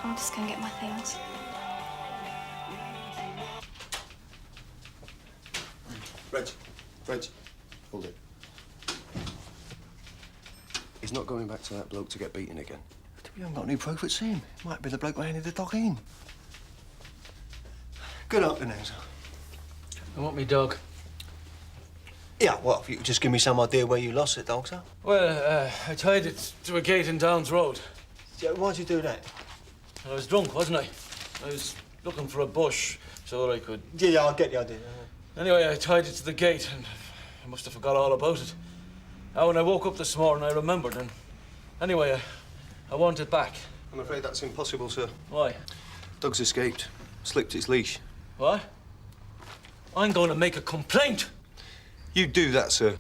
I'll just go and get my things. Reg, hold it. He's not going back to that bloke to get beaten again. We haven't got any proof it's him. Might be the bloke who handed the dog in. Good afternoon, sir. I want me dog. Yeah, well, if you could just give me some idea where you lost the dog, sir. Well, I tied it to a gate in Downs Road. Yeah, why'd you do that? I was drunk, wasn't I? I was looking for a bush so that I could... Yeah, I get the idea. Anyway, I tied it to the gate and I must have forgot all about it. Now, when I woke up this morning, I remembered and... Anyway, I want it back. I'm afraid that's impossible, sir. Why? Dog's escaped. Slipped its leash. What? I'm going to make a complaint. You do that, sir.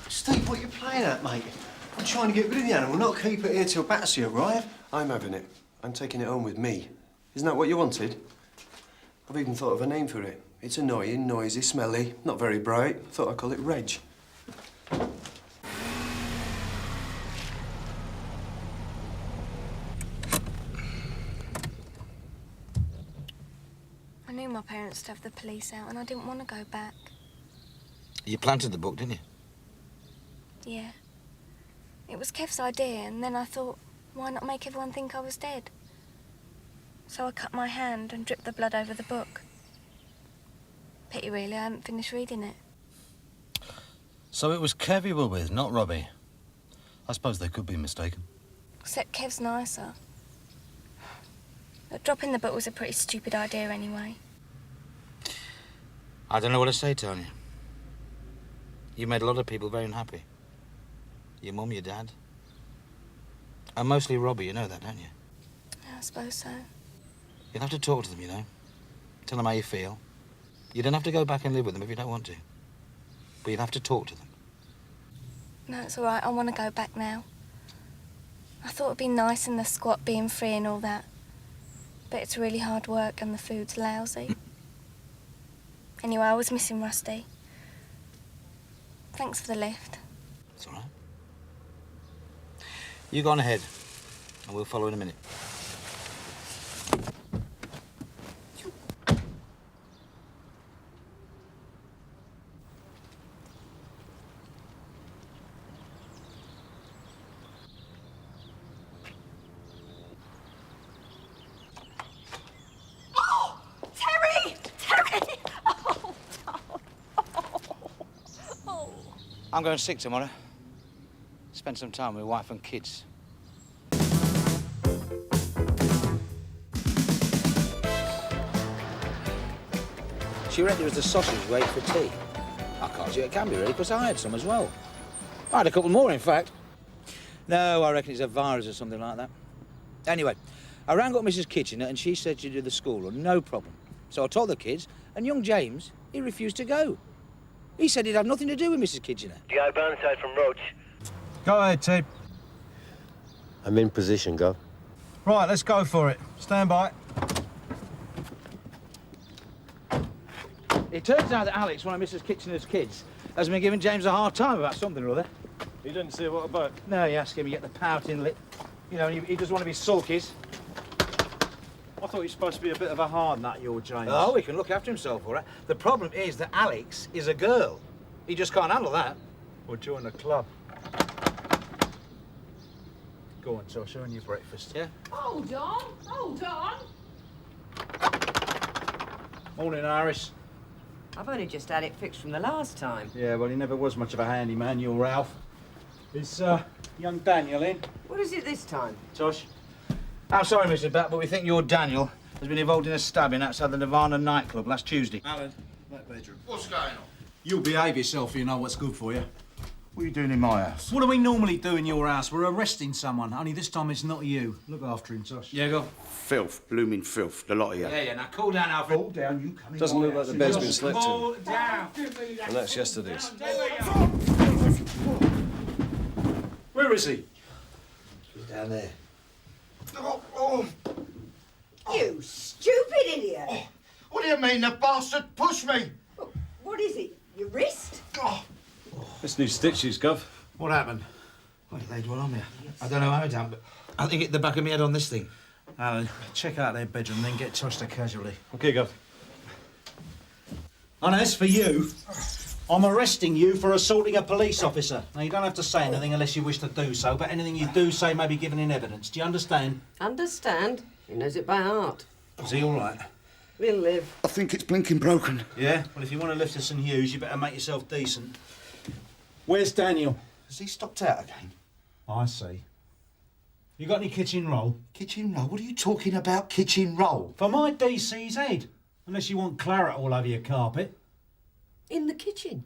Steve, what are you playing at, mate? I'm trying to get rid of the animal, not keep it here till Batsy arrive. I'm having it. I'm taking it home with me. Isn't that what you wanted? I've even thought of a name for it. It's annoying, noisy, smelly, not very bright. Thought I'd call it Reg. I knew my parents would have the police out and I didn't want to go back. You planted the book, didn't you? Yeah. It was Kev's idea, and then I thought, why not make everyone think I was dead? So I cut my hand and dripped the blood over the book. Pity, really, I haven't finished reading it. So it was Kev you were with, not Robbie. I suppose they could be mistaken. Except Kev's nicer. But dropping the book was a pretty stupid idea anyway. I don't know what to say, Tanya. You made a lot of people very unhappy. Your mum, your dad. And mostly Robbie, you know that, don't you? Yeah, I suppose so. You'll have to talk to them, you know. Tell them how you feel. You don't have to go back and live with them if you don't want to. But you'll have to talk to them. No, it's all right. I want to go back now. I thought it'd be nice in the squat being free and all that. But it's really hard work and the food's lousy. Anyway, I was missing Rusty. Thanks for the lift. It's all right. You go on ahead, and we'll follow in a minute. I'm going sick tomorrow. Spend some time with wife and kids. She rented us the sausage wait for tea. I can't see it can be really, because I had some as well. I had a couple more, in fact. No, I reckon it's a virus or something like that. Anyway, I rang up Mrs. Kitchener and she said she'd do the school run, no problem. So I told the kids, and young James, he refused to go. He said he'd have nothing to do with Mrs. Kitchener. G.I. Burnside from Roach. Go ahead, Ted. I'm in position, Gov. Right, let's go for it. Stand by. It turns out that Alex, one of Mrs. Kitchener's kids, has been giving James a hard time about something or other. He didn't say what about? No, you ask him, you get the pouting lip. You know, he doesn't want to be sulkies. I thought he was supposed to be a bit of a hard nut, your James. Oh, he can look after himself, all right. The problem is that Alex is a girl. He just can't handle that. Or join the club. Go on, Tosh, earn your breakfast. Yeah? Hold on, hold on. Morning, Iris. I've only just had it fixed from the last time. Yeah, well, he never was much of a handyman, your Ralph. Is young Daniel in? What is it this time? Tosh? I'm sorry, Mr. Bat, but we think your Daniel has been involved in a stabbing outside the Nirvana nightclub last Tuesday. Alan, that bedroom. What's going on? You'll behave yourself, you know what's good for you. What are you doing in my house? What do we normally do in your house? We're arresting someone, only this time it's not you. Look after him, Tosh. Yeah, go. Filth, blooming filth, the lot of you. Yeah, now cool down, Alfred. Cool down, you come in. Doesn't look like the bed's been slept in. Cool down. And that's yesterday's. Where is he? He's down there. You stupid idiot! What do you mean, the bastard pushed me? What is it? Your wrist? This new stitches, Gov. What happened? What did they do on me? I don't know how it happened, but I think hit the back of my head on this thing. Alan, check out their bedroom, then get Tosh to casualty. Okay, Gov. And as for you, I'm arresting you for assaulting a police officer. Now, you don't have to say anything unless you wish to do so, but anything you do say may be given in evidence. Do you understand? Understand? He knows it by heart. Is he all right? We'll live. I think it's blinking broken. Yeah? Well, if you want to lift us and Hughes, you better make yourself decent. Where's Daniel? Has he stopped out again? I see. You got any kitchen roll? Kitchen roll? What are you talking about, kitchen roll? For my DC's head. Unless you want claret all over your carpet. In the kitchen.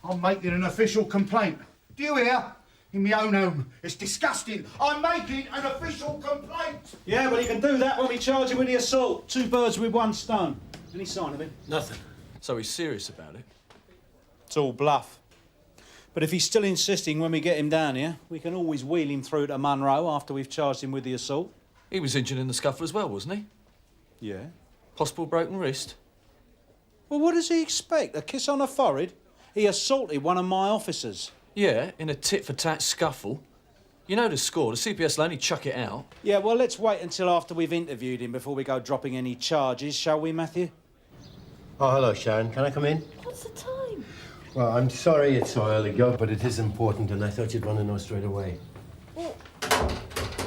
I'm making an official complaint. Do you hear? In my own home. It's disgusting. I'm making an official complaint. Yeah, well, you can do that when we charge you with the assault. 2 birds with 1 stone. Any sign of it? Nothing. So he's serious about it? It's all bluff. But if he's still insisting when we get him down here, we can always wheel him through to Munro after we've charged him with the assault. He was injured in the scuffle as well, wasn't he? Yeah. Possible broken wrist? Well, what does he expect? A kiss on the forehead? He assaulted one of my officers. Yeah, in a tit-for-tat scuffle. You know the score. The CPS will only chuck it out. Yeah, well, let's wait until after we've interviewed him before we go dropping any charges, shall we, Matthew? Oh, hello, Sharon. Can I come in? What's the time? Well, I'm sorry it's so early, Gov, but it is important, and I thought you'd want to know straight away. Well,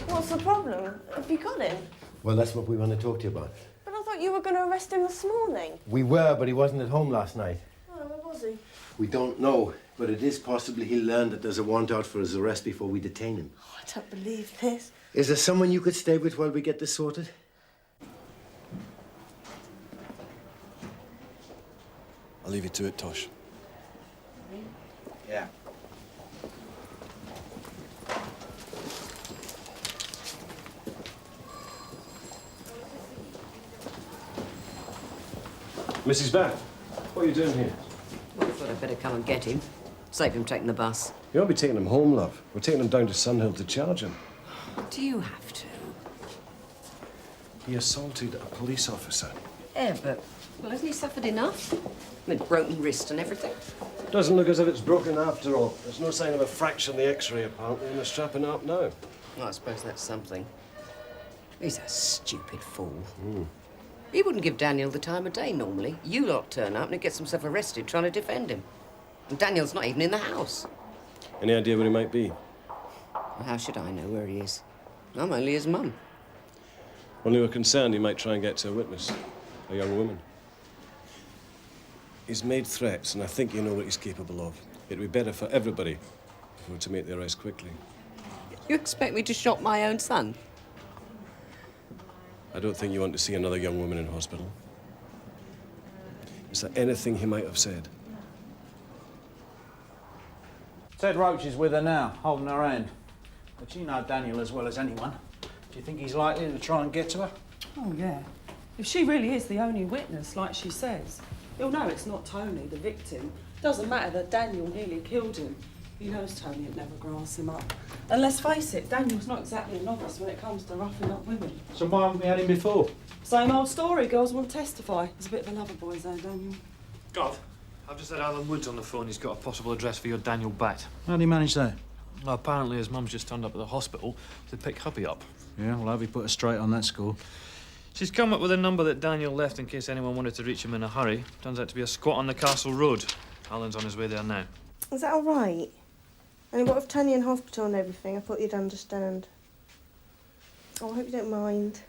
what's the problem? Have you got him? Well, that's what we want to talk to you about. But I thought you were going to arrest him this morning. We were, but he wasn't at home last night. Oh, where was he? We don't know, but it is possible he learned that there's a warrant out for his arrest before we detain him. Oh, I don't believe this. Is there someone you could stay with while we get this sorted? I'll leave you to it, Tosh. Yeah. Mrs. Bath, what are you doing here? Well, I thought I'd better come and get him. Save him taking the bus. You won't be taking him home, love. We're taking him down to Sunhill to charge him. Do you have to? He assaulted a police officer. Yeah, but... Well, hasn't he suffered enough? With broken wrist and everything. Doesn't look as if it's broken after all. There's no sign of a fracture in the X-ray, apparently, and they're strapping up now. Well, I suppose that's something. He's a stupid fool. He wouldn't give Daniel the time of day normally. You lot turn up and he gets himself arrested trying to defend him. And Daniel's not even in the house. Any idea where he might be? Well, how should I know where he is? I'm only his mum. Only we're concerned he might try and get to a witness, a young woman. He's made threats, and I think you know what he's capable of. It'd be better for everybody if we were to make the arrest quickly. You expect me to shot my own son? I don't think you want to see another young woman in hospital. Is there anything he might have said? Ted Roach is with her now, holding her hand. But you know Daniel as well as anyone. Do you think he's likely to try and get to her? Oh, yeah. If she really is the only witness, like she says, he'll know it's not Tony, the victim. Doesn't matter that Daniel nearly killed him. He knows Tony would never grass him up. And let's face it, Daniel's not exactly a novice when it comes to roughing up women. So why haven't we had him before? Same old story, girls want to testify. He's a bit of a lover boy, though, Daniel. Gov, I've just had Alan Woods on the phone. He's got a possible address for your Daniel Bat. How'd he manage that? Well, apparently his mum's just turned up at the hospital to pick hubby up. Yeah, well, I hope he put her straight on that score. She's come up with a number that Daniel left in case anyone wanted to reach him in a hurry. Turns out to be a squat on the Castle Road. Alan's on his way there now. Is that all right? I mean, what with Tanya in hospital and everything? I thought you'd understand. Oh, I hope you don't mind.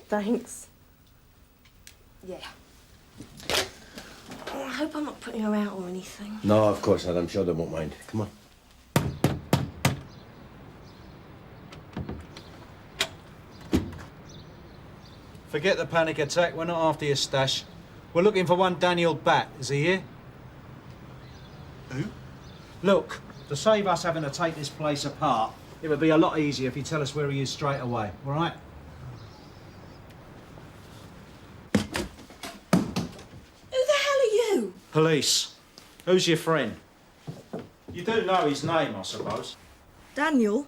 Thanks. Yeah. Oh, I hope I'm not putting her out or anything. No, of course not. I'm sure they won't mind. Come on. Forget the panic attack. We're not after your stash. We're looking for one Daniel Bat. Is he here? Who? Look, to save us having to take this place apart, it would be a lot easier if you tell us where he is straight away, all right? Who the hell are you? Police. Who's your friend? You do know his name, I suppose. Daniel,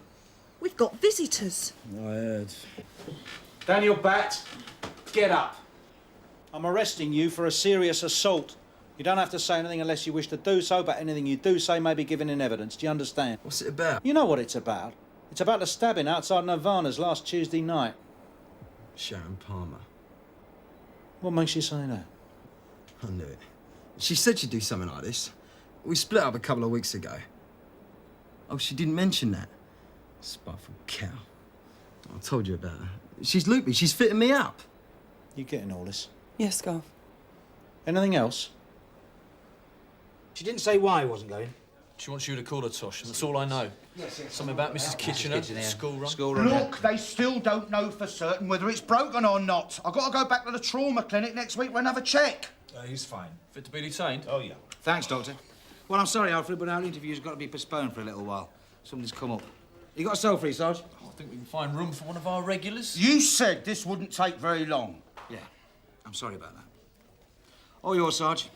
we've got visitors. I heard. Daniel Bat, get up. I'm arresting you for a serious assault. You don't have to say anything unless you wish to do so, but anything you do say may be given in evidence. Do you understand? What's it about? You know what it's about. It's about the stabbing outside Nirvana's last Tuesday night. Sharon Palmer. What makes you say that? I knew it. She said she'd do something like this. We split up a couple of weeks ago. Oh, she didn't mention that. Spiteful cow. I told you about her. She's loopy. She's fitting me up. You getting all this? Yes, Garth. Anything else? She didn't say why he wasn't going. She wants you to call her, Tosh, and that's all I know. Something about Mrs. Kitchener, school run. Look, they still don't know for certain whether it's broken or not. I've got to go back to the trauma clinic next week for another check. He's fine. Fit to be detained? Oh, yeah. Thanks, Doctor. Well, I'm sorry, Alfred, but our interview's got to be postponed for a little while. Something's come up. You got a cell free, Sarge? I think we can find room for one of our regulars. You said this wouldn't take very long. Yeah, I'm sorry about that. All yours, Sarge.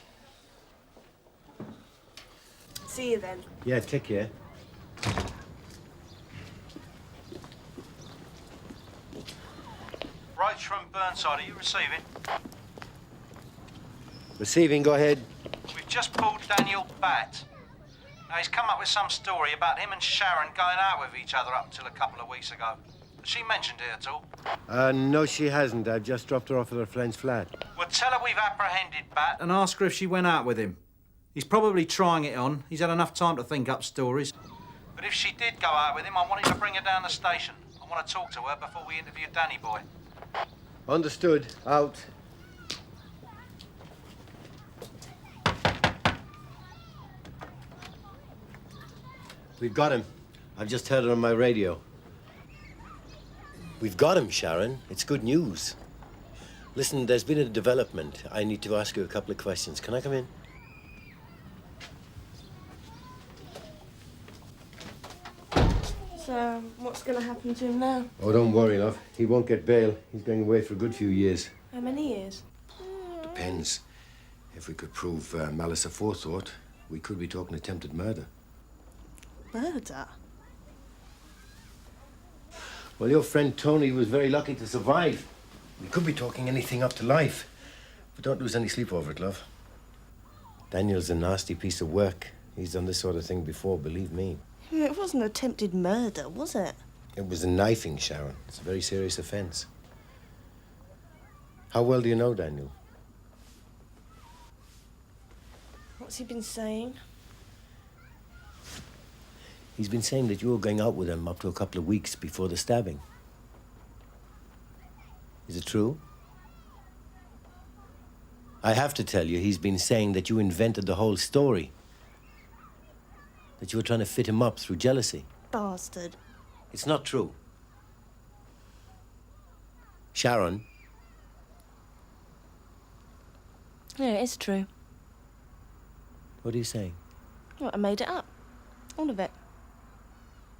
See you then. Yeah, take care. Roach from Burnside, are you receiving? Receiving, go ahead. We've just pulled Daniel Bat. Now, he's come up with some story about him and Sharon going out with each other up until a couple of weeks ago. Has she mentioned it at all? No, she hasn't. I've just dropped her off at her friend's flat. Well, tell her we've apprehended Bat and ask her if she went out with him. He's probably trying it on. He's had enough time to think up stories. But if she did go out with him, I wanted to bring her down the station. I want to talk to her before we interview Danny boy. Understood. Out. We've got him. I've just heard it on my radio. We've got him, Sharon. It's good news. Listen, there's been a development. I need to ask you a couple of questions. Can I come in? So, what's going to happen to him now? Oh, don't worry, love. He won't get bail. He's going away for a good few years. How many years? Depends. If we could prove malice aforethought, we could be talking attempted murder. Murder? Well, your friend Tony was very lucky to survive. We could be talking anything up to life. But don't lose any sleep over it, love. Daniel's a nasty piece of work. He's done this sort of thing before, believe me. It wasn't attempted murder, was it? It was a knifing, Sharon. It's a very serious offence. How well do you know Daniel? What's he been saying? He's been saying that you were going out with him up to a couple of weeks before the stabbing. Is it true? I have to tell you, he's been saying that you invented the whole story. That you were trying to fit him up through jealousy. Bastard. It's not true. Sharon. Yeah, it is true. What are you saying? Well, I made it up. All of it.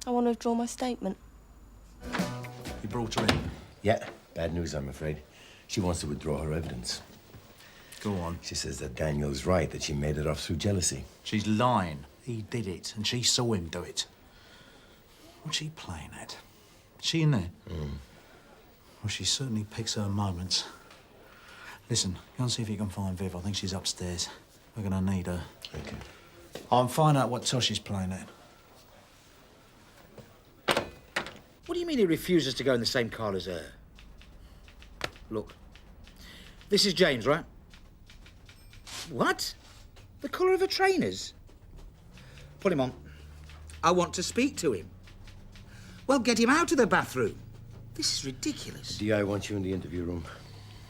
I want to withdraw my statement. You brought her in? Yeah. Bad news, I'm afraid. She wants to withdraw her evidence. Go on. She says that Daniel's right, that she made it off through jealousy. She's lying. He did it, and she saw him do it. What's she playing at? Is she in there? Well, she certainly picks her moments. Listen, go and see if you can find Viv. I think she's upstairs. We're gonna need her. Okay. I'll find out what Tosh is playing at. What do you mean he refuses to go in the same car as her? Look, this is James, right? What? The colour of her trainers? Put him on. I want to speak to him. Well, get him out of the bathroom. This is ridiculous. DI wants you in the interview room.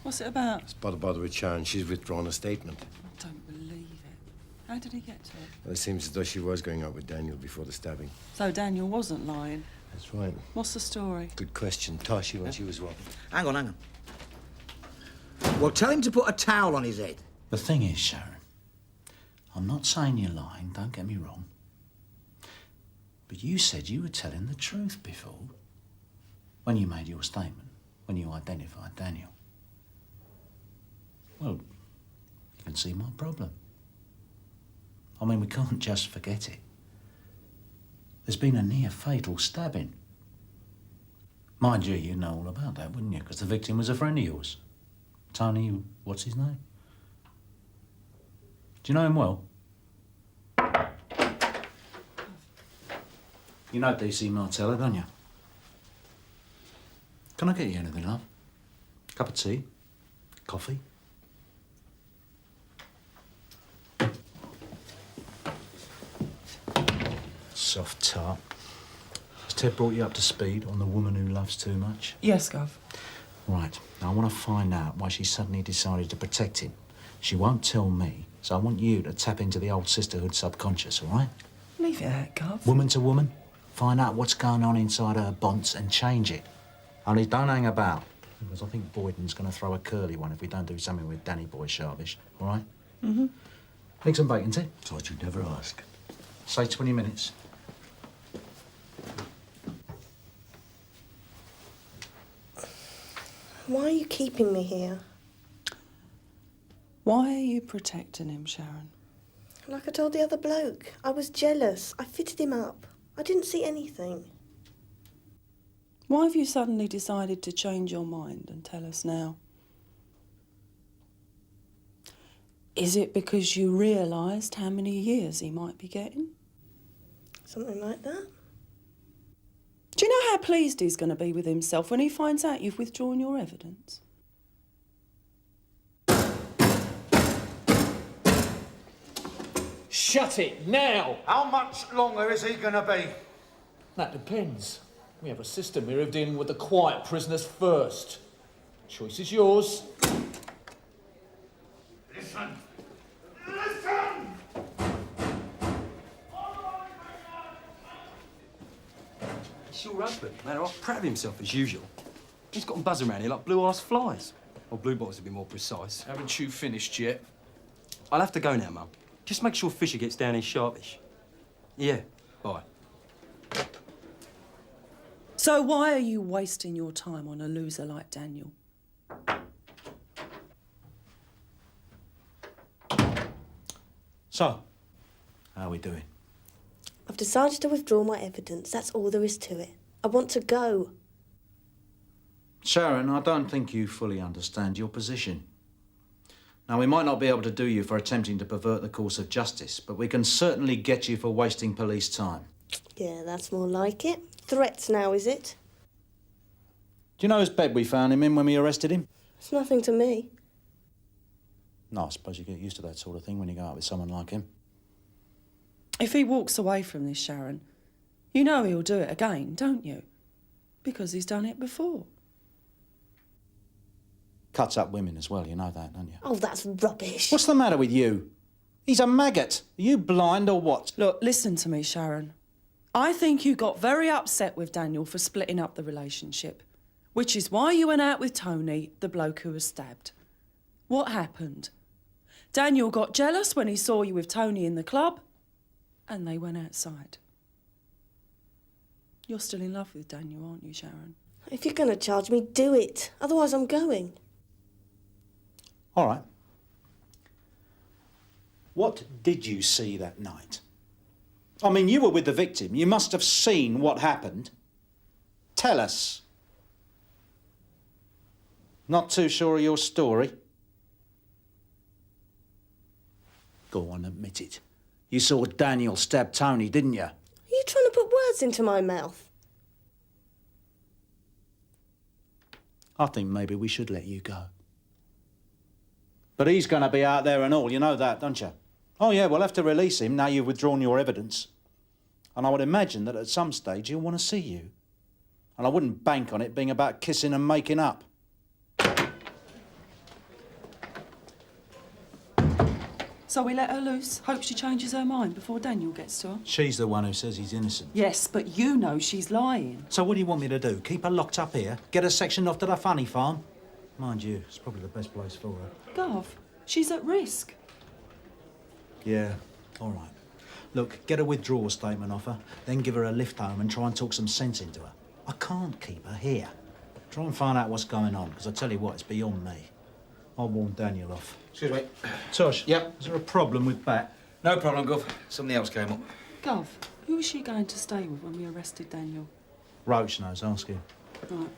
What's it about? It's about the bother with Sharon. She's withdrawn a statement. I don't believe it. How did he get to it? Well, it seems as though she was going out with Daniel before the stabbing. So Daniel wasn't lying? That's right. What's the story? Good question. Tosh, he wants you as well. Hang on. Well, tell him to put a towel on his head. The thing is, Sharon, I'm not saying you're lying, don't get me wrong. But you said you were telling the truth before. When you made your statement, when you identified Daniel. Well, you can see my problem. I mean, we can't just forget it. There's been a near-fatal stabbing. Mind you, you'd know all about that, wouldn't you? Because the victim was a friend of yours. Tony, what's his name? Do you know him well? You know DC Martella, don't you? Can I get you anything, love? Cup of tea? Coffee? Soft tart. Has Ted brought you up to speed on the woman who loves too much? Yes, Gov. Right. Now, I want to find out why she suddenly decided to protect him. She won't tell me, so I want you to tap into the old sisterhood subconscious, all right? Leave it at, Gov. Woman to woman, find out what's going on inside her bonds and change it. Only don't hang about, because I think Boyden's going to throw a curly one if we don't do something with Danny Boy sharpish, all right? Mm-hmm. Eggs and bacon, tea? Thought you'd never ask. Say 20 minutes. Why are you keeping me here? Why are you protecting him, Sharon? Like I told the other bloke, I was jealous. I fitted him up. I didn't see anything. Why have you suddenly decided to change your mind and tell us now? Is it because you realised how many years he might be getting? Something like that. Do you know how pleased he's going to be with himself when he finds out you've withdrawn your evidence. Shut it, now! How much longer is he gonna be? That depends. We have a system here of dealing with the quiet prisoners first. Choice is yours. Listen! Listen! It's your husband, man. I'm proud of himself as usual. He's got them buzzing around here like blue-ass flies. Or bluebottles to be more precise. Haven't you finished yet? I'll have to go now, Mum. Just make sure Fisher gets down here sharpish. Yeah, bye. So why are you wasting your time on a loser like Daniel? So, how are we doing? I've decided to withdraw my evidence. That's all there is to it. I want to go. Sharon, I don't think you fully understand your position. Now, we might not be able to do you for attempting to pervert the course of justice, but we can certainly get you for wasting police time. Yeah, that's more like it. Threats now, is it? Do you know whose bed we found him in when we arrested him? It's nothing to me. No, I suppose you get used to that sort of thing when you go out with someone like him. If he walks away from this, Sharon, you know he'll do it again, don't you? Because he's done it before. Cuts up women as well, you know that, don't you? Oh, that's rubbish. What's the matter with you? He's a maggot. Are you blind or what? Look, listen to me, Sharon. I think you got very upset with Daniel for splitting up the relationship, which is why you went out with Tony, the bloke who was stabbed. What happened? Daniel got jealous when he saw you with Tony in the club, and they went outside. You're still in love with Daniel, aren't you, Sharon? If you're going to charge me, do it. Otherwise, I'm going. All right. What did you see that night? I mean, you were with the victim. You must have seen what happened. Tell us. Not too sure of your story? Go on, admit it. You saw Daniel stab Tony, didn't you? Are you trying to put words into my mouth? I think maybe we should let you go. But he's going to be out there and all, you know that, don't you? Oh, yeah, we'll have to release him now you've withdrawn your evidence. And I would imagine that at some stage he'll want to see you. And I wouldn't bank on it being about kissing and making up. So we let her loose, hope she changes her mind before Daniel gets to her? She's the one who says he's innocent. Yes, but you know she's lying. So what do you want me to do? Keep her locked up here? Get her sectioned off to the funny farm? Mind you, it's probably the best place for her. Gov, she's at risk. Yeah, all right. Look, get a withdrawal statement off her, then give her a lift home and try and talk some sense into her. I can't keep her here. Try and find out what's going on, because I tell you what, it's beyond me. I'll warn Daniel off. Excuse me. Tosh? Yep. Is there a problem with Bat? No problem, Gov. Something else came up. Gov, who was she going to stay with when we arrested Daniel? Roach knows, ask him. Right.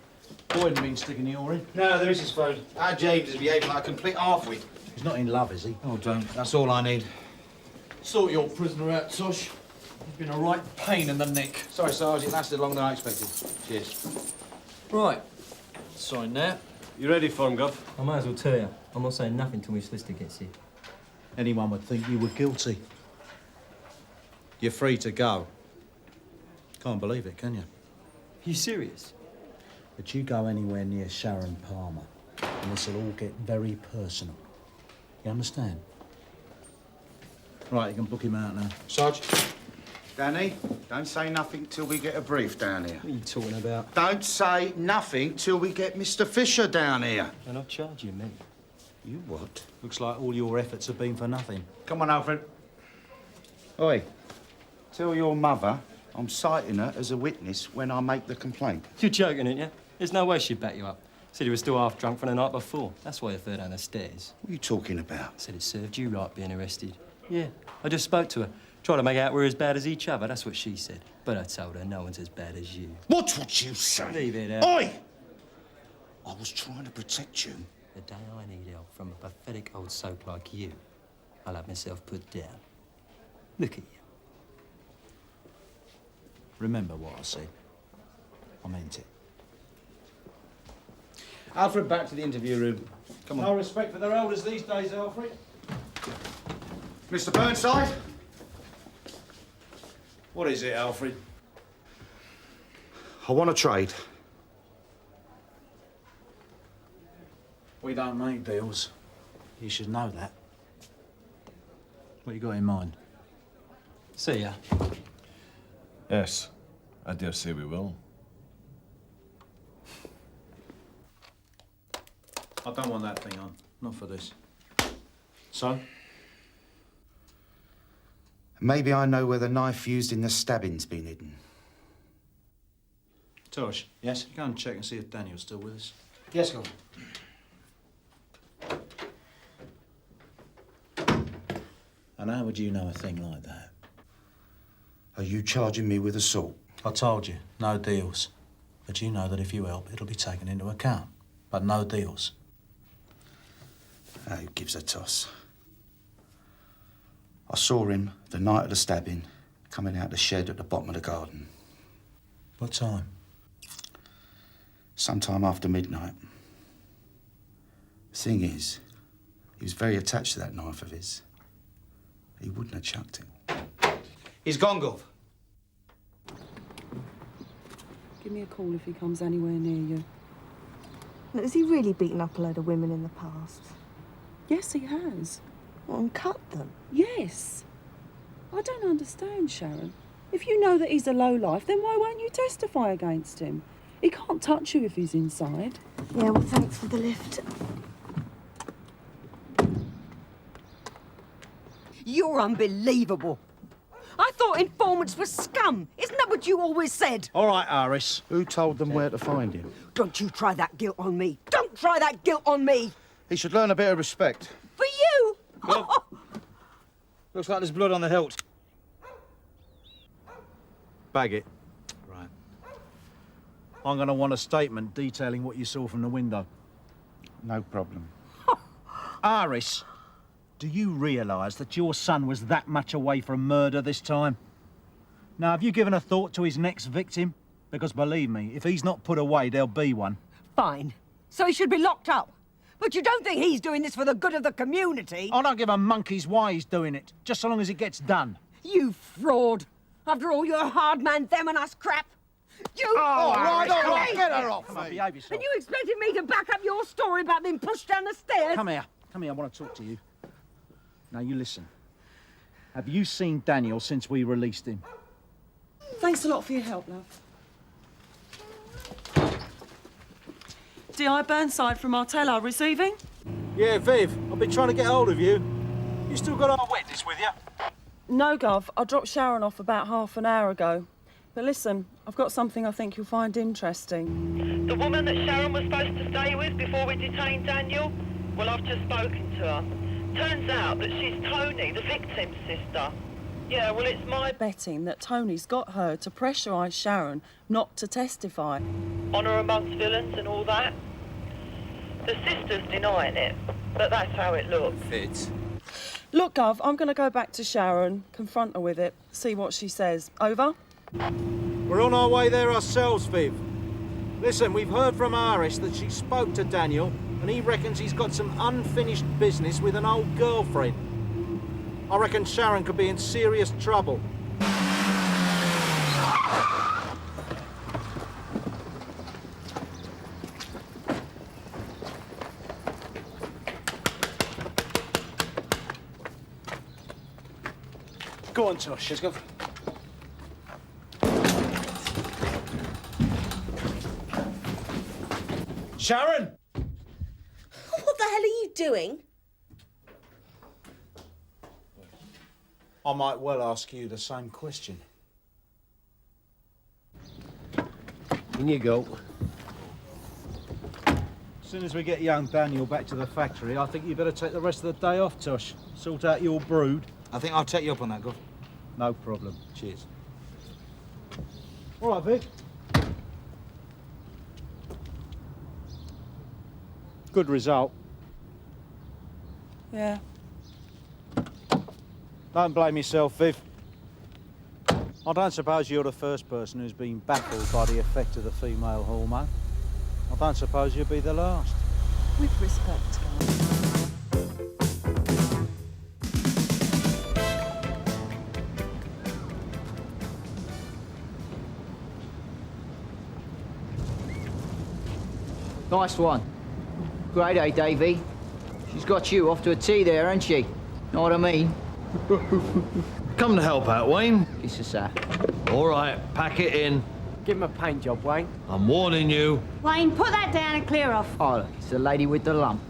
Boyd been sticking the oar in? No, there is his phone. Our James is behaving like a complete half-wit. He's not in love, is he? Oh, don't. That's all I need. Sort your prisoner out, Tosh. You've been a right pain in the neck. Sorry, Sarge, it lasted longer than I expected. Cheers. Right. Sign there. You ready for him, Gov? I might as well tell you. I'm not saying nothing till my solicitor gets here. Anyone would think you were guilty. You're free to go. Can't believe it, can you? You serious? But you go anywhere near Sharon Palmer, and this'll all get very personal. You understand? Right, you can book him out now. Sarge. Danny, don't say nothing till we get a brief down here. What are you talking about? Don't say nothing till we get Mr. Fisher down here. And I'll charge you, mate. You what? Looks like all your efforts have been for nothing. Come on, Alfred. Oi, tell your mother I'm citing her as a witness when I make the complaint. You're joking, aren't you? There's no way she'd back you up. Said he was still half drunk from the night before. That's why you fell down the stairs. What are you talking about? Said it served you right being arrested. Yeah, I just spoke to her. Tried to make out we're as bad as each other, that's what she said. But I told her no one's as bad as you. What's what you say? Leave it out. Oi! I was trying to protect you. The day I need help from a pathetic old soap like you, I'll have myself put down. Look at you. Remember what I said. I meant it. Alfred, back to the interview room. Come on. No respect for their elders these days, Alfred. Mr. Burnside? What is it, Alfred? I want to trade. We don't make deals. You should know that. What you got in mind? See ya. Yes, I dare say we will. I don't want that thing on. Not for this. So? Maybe I know where the knife used in the stabbing's been hidden. Tosh. Yes? Go and check and see if Daniel's still with us. Yes, Colin. And how would you know a thing like that? Are you charging me with assault? I told you, no deals. But you know that if you help, it'll be taken into account. But no deals. Who gives a toss? I saw him the night of the stabbing coming out the shed at the bottom of the garden. What time? Sometime after midnight. Thing is, he was very attached to that knife of his. He wouldn't have chucked it. He's gone, Gov. Give me a call if he comes anywhere near you. Now, has he really beaten up a load of women in the past? Yes, he has. What, and cut them? Yes. I don't understand, Sharon. If you know that he's a lowlife, then why won't you testify against him? He can't touch you if he's inside. Yeah, well, thanks for the lift. You're unbelievable. I thought informants were scum. Isn't that what you always said? All right, Iris. Who told them where to find him? Don't you try that guilt on me. Don't try that guilt on me. He should learn a bit of respect. For you? Looks like there's blood on the hilt. Bag it. Right. I'm going to want a statement detailing what you saw from the window. No problem. Iris, do you realise that your son was that much away from murder this time? Now, have you given a thought to his next victim? Because believe me, if he's not put away, there'll be one. Fine. So he should be locked up. But you don't think he's doing this for the good of the community? I don't give a monkey's why he's doing it, just so long as it gets done. You fraud. After all your hard man, them and us crap. You... Oh, Iris, all right, come get here. her off me. Behave yourself. And you expected me to back up your story about being pushed down the stairs? Come here, I want to talk to you. Now, you listen. Have you seen Daniel since we released him? Thanks a lot for your help, love. D.I. Burnside from Martello receiving? Yeah, Viv, I've been trying to get hold of you. You still got our witness with you? No, Gov. I dropped Sharon off about half an hour ago. But listen, I've got something I think you'll find interesting. The woman that Sharon was supposed to stay with before we detained Daniel? Well, I've just spoken to her. Turns out that she's Tony, the victim's sister. Yeah, well, it's my... Betting that Tony's got her to pressurise Sharon not to testify. Honour amongst villains and all that. The sister's denying it, but that's how it looks. Fits. Look, Gov, I'm going to go back to Sharon, confront her with it, see what she says. Over? We're on our way there ourselves, Viv. Listen, we've heard from Iris that she spoke to Daniel, and he reckons he's got some unfinished business with an old girlfriend. I reckon Sharon could be in serious trouble. Go on, Tosh. Let's go. Sharon! What the hell are you doing? I might well ask you the same question. In you go. As soon as we get young Daniel back to the factory, I think you better take the rest of the day off, Tosh. Sort out your brood. I think I'll take you up on that, Gov. No problem. Cheers. All right, Vic. Good result. Yeah. Don't blame yourself, Viv. I don't suppose you're the first person who's been baffled by the effect of the female hormone. I don't suppose you'll be the last. With respect. Nice one. Great, eh, Davy? She's got you off to a tee there, hasn't she? Know what I mean? Come to help out, Wayne. Kiss us out. All right, pack it in. Give him a paint job, Wayne. I'm warning you. Wayne, put that down and clear off. Oh, look, it's the lady with the lump.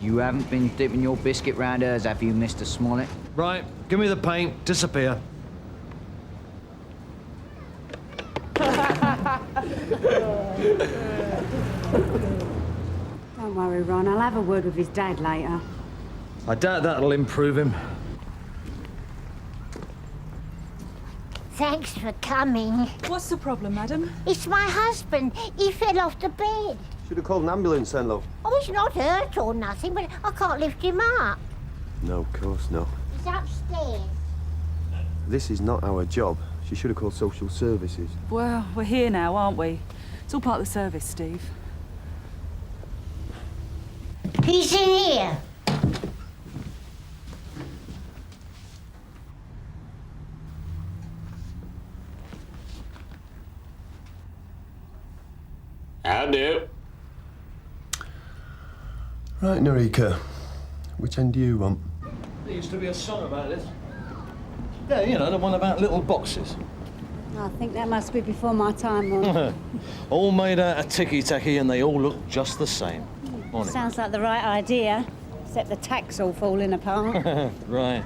You haven't been dipping your biscuit round hers, have you, Mr. Smollett? Right, give me the paint. Disappear. Don't worry, Ron. I'll have a word with his dad later. I doubt that'll improve him. Thanks for coming. What's the problem, madam? It's my husband. He fell off the bed. Should have called an ambulance then, love. Oh, he's not hurt or nothing, but I can't lift him up. No, of course not. He's upstairs. This is not our job. She should have called social services. Well, we're here now, aren't we? It's all part of the service, Steve. He's in here. How do? Right, Norika. Which end do you want? There used to be a song about this. Yeah, you know, the one about little boxes. I think that must be before my time, Ron. All made out of ticky-tacky and they all look just the same. Morning. Sounds like the right idea, except the tack's all falling apart. Right.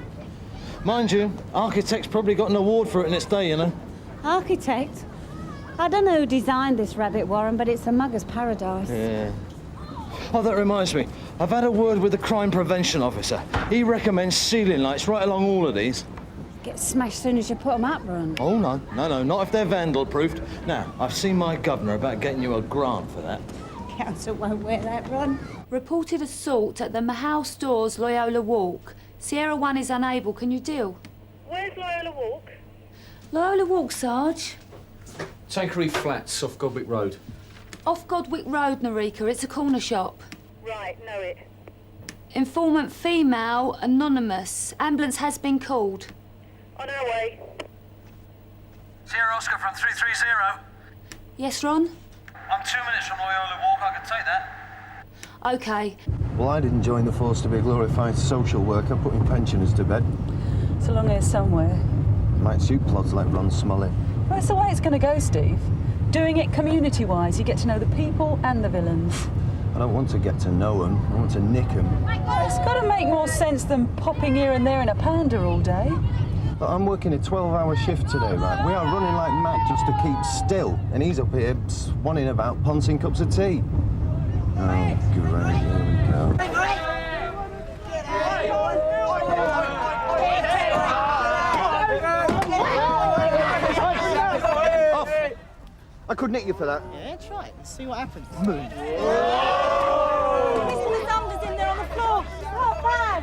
Mind you, architect's probably got an award for it in its day, you know. Architect? I don't know who designed this rabbit warren, but it's a mugger's paradise. Yeah. Oh, that reminds me. I've had a word with the crime prevention officer. He recommends ceiling lights right along all of these. Get smashed soon as you put them up, Ron. Oh, no, not if they're vandal-proofed. Now, I've seen my governor about getting you a grant for that. Council won't wear that, Ron. Reported assault at the Mahal Stores, Loyola Walk. Sierra 1 is unable. Can you deal? Where's Loyola Walk? Loyola Walk, Sarge. Tankery Flats off Godwick Road. Off Godwick Road, Norika. It's a corner shop. Right, know it. Informant female, anonymous. Ambulance has been called. On our way. Sierra Oscar from 330. Yes, Ron? I'm 2 minutes from Loyola Walk. I can take that. OK. Well, I didn't join the force to be a glorified social worker putting pensioners to bed. It's along here somewhere. Might suit plods like Ron Smollett. Well, that's the way it's going to go, Steve. Doing it community-wise, you get to know the people and the villains. I don't want to get to know them. I want to nick them. Well, it's got to make more sense than popping here and there in a panda all day. But I'm working a 12-hour shift today, right? We are running like mad just to keep still. And he's up here swanning about poncing cups of tea. Oh, great. Here we go. I could nick you for that. Yeah, try it. Let's see what happens. Mr. Thunder's in there on the floor. Not bad.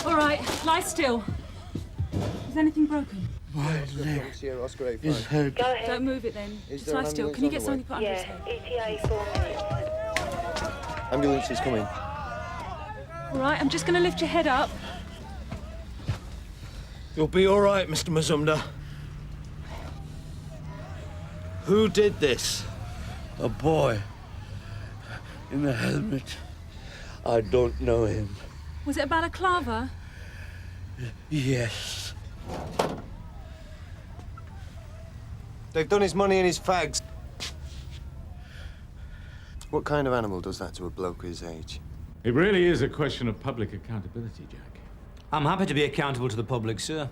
All right, lie still. Is anything broken? My leg is hurt. Go ahead. Don't move it then. Is Just there lie an still. ambulance Can you on get the something put under his head? ETA 4 minutes. Ambulance is coming. All right, I'm just going to lift your head up. You'll be all right, Mr. Mazumda. Who did this? A boy. In the helmet. I don't know him. Was it a balaclava? Yes. They've done his money and his fags. What kind of animal does that to a bloke his age? It really is a question of public accountability, Jack. I'm happy to be accountable to the public, sir.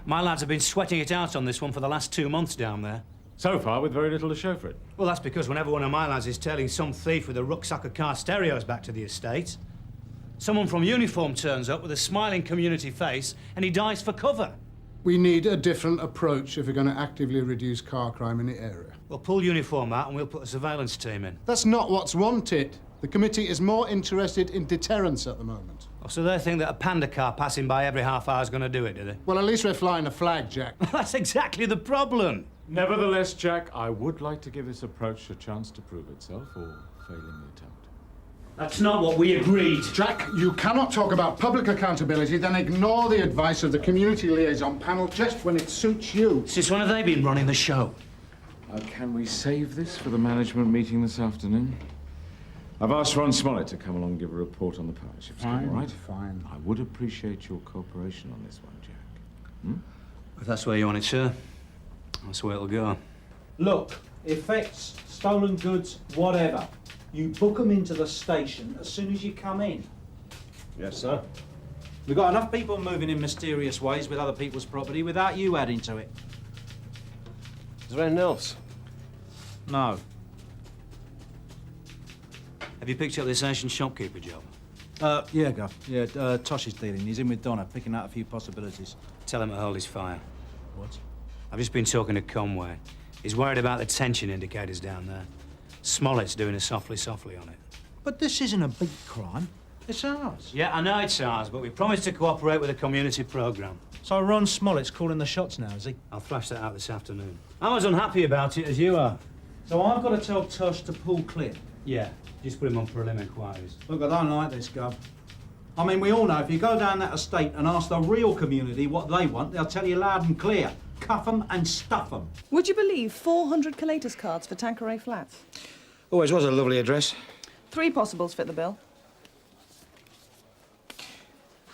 My lads have been sweating it out on this one for the last 2 months down there. So far, with very little to show for it. Well, that's because whenever one of my lads is tailing some thief with a rucksack of car stereos back to the estate, someone from uniform turns up with a smiling community face and he dives for cover. We need a different approach if we're going to actively reduce car crime in the area. Well, pull uniform out and we'll put a surveillance team in. That's not what's wanted. The committee is more interested in deterrence at the moment. Oh, so they think that a panda car passing by every half hour is going to do it, do they? Well, at least we're flying a flag, Jack. That's exactly the problem. Nevertheless, Jack, I would like to give this approach a chance to prove itself, or failing the attempt. That's not what we agreed. Jack, you cannot talk about public accountability, then ignore the advice of the community liaison panel just when it suits you. Since when have they been running the show? Can we save this for the management meeting this afternoon? I've asked Ron Smollett to come along and give a report on the partnership scheme, all right? Fine. I would appreciate your cooperation on this one, Jack. If that's where you want it, sir, that's where it'll go. Look, effects, stolen goods, whatever. You book them into the station as soon as you come in. Yes, sir. We've got enough people moving in mysterious ways with other people's property without you adding to it. Is there anything else? No. Have you picked up this Asian shopkeeper job? Yeah, Gov. Yeah, Tosh is dealing. He's in with Donna, picking out a few possibilities. Tell him to hold his fire. What? I've just been talking to Conway. He's worried about the tension indicators down there. Smollett's doing a softly on it. But this isn't a big crime. It's ours. Yeah, I know it's ours, but we promised to cooperate with the community programme. So Ron Smollett's calling the shots now, is he? I'll flash that out this afternoon. I'm as unhappy about it as you are. So I've got to tell Tosh to pull clear? Yeah, just put him on prelim inquiries. Look, I don't like this, Gov. I mean, we all know if you go down that estate and ask the real community what they want, they'll tell you loud and clear. Cuff 'em and stuff 'em. Would you believe 400 collator's cards for Tanqueray Flats? Always was a lovely address. 3 possibles fit the bill.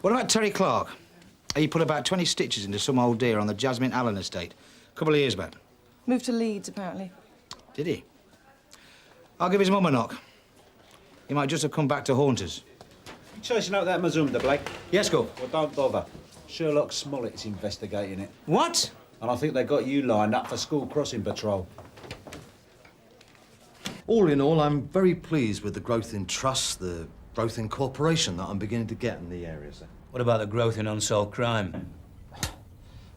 What about Terry Clark? He put about 20 stitches into some old deer on the Jasmine Allen estate a couple of years back. Moved to Leeds, apparently. Did he? I'll give his mum a knock. He might just have come back to haunt us. You chasing out that Mazumda, Blake? Yes, Gov. Well, don't bother. Sherlock Smollett's investigating it. What? And I think they got you lined up for school crossing patrol. All in all, I'm very pleased with the growth in trust, the growth in cooperation that I'm beginning to get in the area, sir. What about the growth in unsolved crime?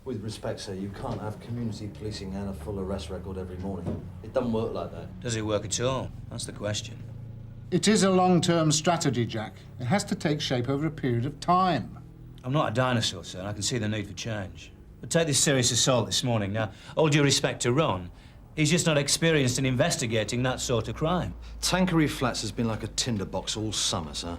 With respect, sir, you can't have community policing and a full arrest record every morning. It doesn't work like that. Does it work at all? That's the question. It is a long-term strategy, Jack. It has to take shape over a period of time. I'm not a dinosaur, sir, and I can see the need for change. But take this serious assault this morning. Now, all due respect to Ron, he's just not experienced in investigating that sort of crime. Tanqueray Flats has been like a tinderbox all summer, sir.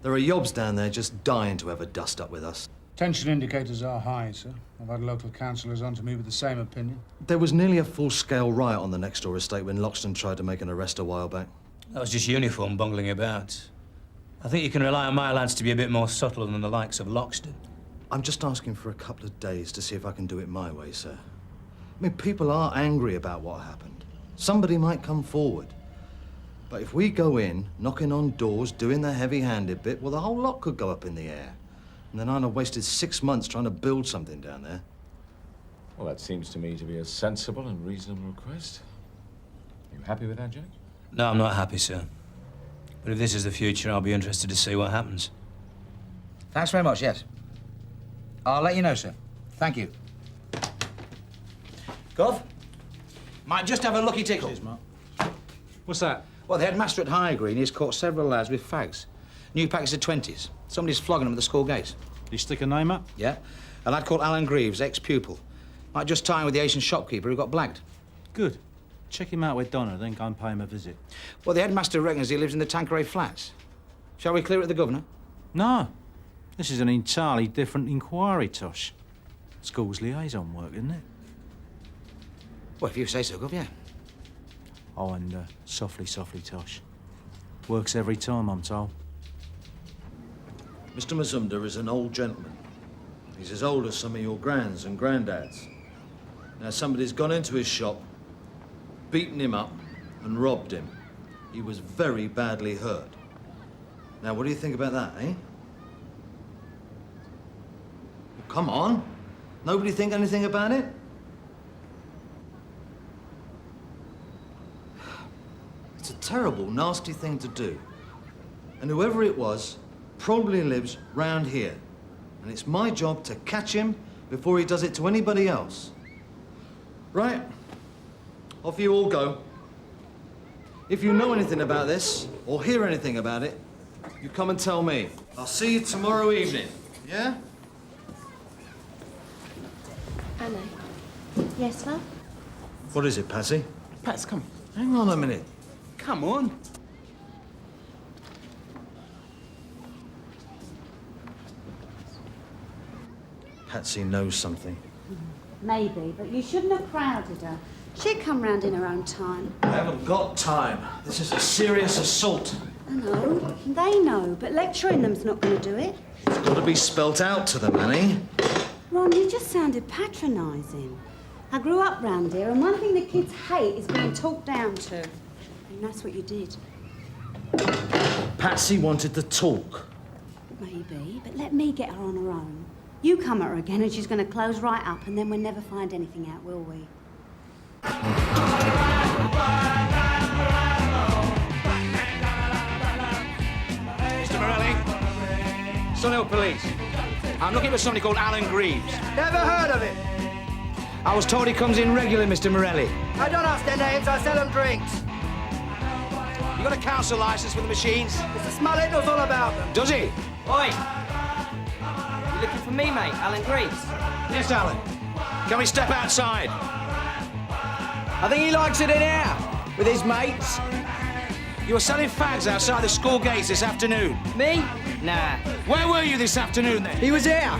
There are yobs down there just dying to have a dust up with us. Tension indicators are high, sir. I've had local councillors on to me with the same opinion. There was nearly a full-scale riot on the next-door estate when Loxton tried to make an arrest a while back. That was just uniform bungling about. I think you can rely on my lads to be a bit more subtle than the likes of Loxton. I'm just asking for a couple of days to see if I can do it my way, sir. I mean, people are angry about what happened. Somebody might come forward. But if we go in, knocking on doors, doing the heavy-handed bit, well, the whole lot could go up in the air. And then I'd have wasted 6 months trying to build something down there. Well, that seems to me to be a sensible and reasonable request. You happy with that, Jack? No, I'm not happy, sir. But if this is the future, I'll be interested to see what happens. Thanks very much, yes. I'll let you know, sir. Thank you. Gov? Might just have a lucky tickle. Cheers, Mark. What's that? Well, the headmaster at High Green has caught several lads with fags. New packets of 20s. Somebody's flogging them at the school gate. Did you stick a name up? Yeah. A lad called Alan Greaves, ex-pupil. Might just tie in with the Asian shopkeeper who got blagged. Good. Check him out with Donna, then go and pay him a visit. Well, the headmaster reckons he lives in the Tanqueray Flats. Shall we clear it with the governor? No. This is an entirely different inquiry, Tosh. School's liaison work, isn't it? Well, if you say so, Gov, yeah. Oh, and softly, Tosh. Works every time, I'm told. Mr. Mazumda is an old gentleman. He's as old as some of your grands and granddads. Now, somebody's gone into his shop, beaten him up, and robbed him. He was very badly hurt. Now, what do you think about that, eh? Well, come on. Nobody think anything about it? It's a terrible, nasty thing to do. And whoever it was probably lives round here. And it's my job to catch him before he does it to anybody else. Right? Off you all go. If you know anything about this, or hear anything about it, You come and tell me. I'll see you tomorrow evening, yeah? Annie. Yes, love? What is it, Patsy? Pats, come. Hang on a minute. Come on. Patsy knows something. Maybe, but you shouldn't have crowded her. She'd come round in her own time. I haven't got time. This is a serious assault. I know. They know, but lecturing them's not going to do it. It's got to be spelt out to them, Annie. Ron, you just sounded patronising. I grew up round here, and one thing the kids hate is being talked down to. And that's what you did. Patsy wanted to talk. Maybe, but let me get her on her own. You come at her again, and she's going to close right up, and then we'll never find anything out, will we? Mr. Morelli. Scannell Police. I'm looking for somebody called Alan Greaves. Never heard of him. I was told he comes in regularly, Mr. Morelli. I don't ask their names, I sell them drinks. You got a council licence for the machines? Mr. Smollett knows all about them. Does he? Oi! You looking for me, mate? Alan Greaves? Yes, Alan. Can we step outside? I think he likes it in here, with his mates. You were selling fags outside the school gates this afternoon. Me? Nah. Where were you this afternoon, then? He was here,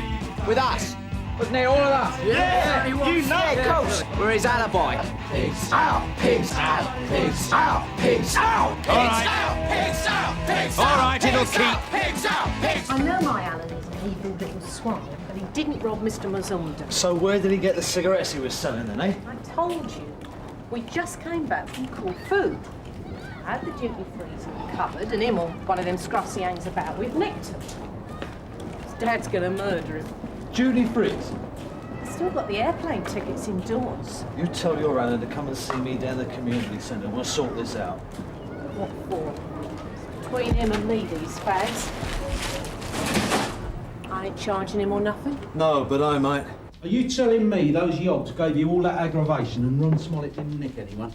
with us. Wasn't he, all of us? Yeah, he was. You know, of course. We're his alibi. Pigs out, pigs out, pigs out, pigs out, pigs out, pigs out, pigs out. All right, it'll keep. Pigs out, pigs. I know my Alan is an evil little swine, but he didn't rob Mr. Mazunda. So where did he get the cigarettes he was selling then, eh? I told you. We just came back from Corfu. I had the duty freezer covered, and him or one of them scruffs he hangs about with nicked him. His dad's gonna murder him. Duty freeze? Still got the airplane tickets indoors. You tell your Alan to come and see me down the community centre. We'll sort this out. What for? Between him and me, these fags. I ain't charging him or nothing. No, but I might. Are you telling me those yobs gave you all that aggravation and Ron Smollett didn't nick anyone?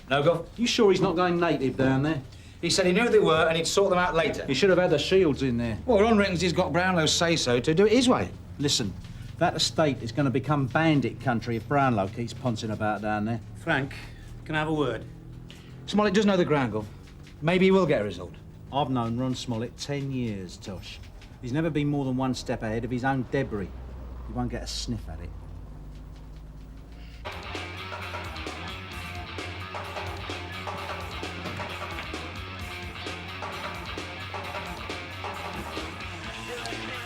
No, Gov. You sure he's not going native down there? He said he knew they were and he'd sort them out later. He should have had the shields in there. Well, Ron reckons he's got Brownlow's say-so to do it his way. Listen, that estate is going to become bandit country if Brownlow keeps poncing about down there. Frank, can I have a word? Smollett does know the ground, Gov. Maybe he will get a result. I've known Ron Smollett 10 years, Tosh. He's never been more than one step ahead of his own debris. He won't get a sniff at it.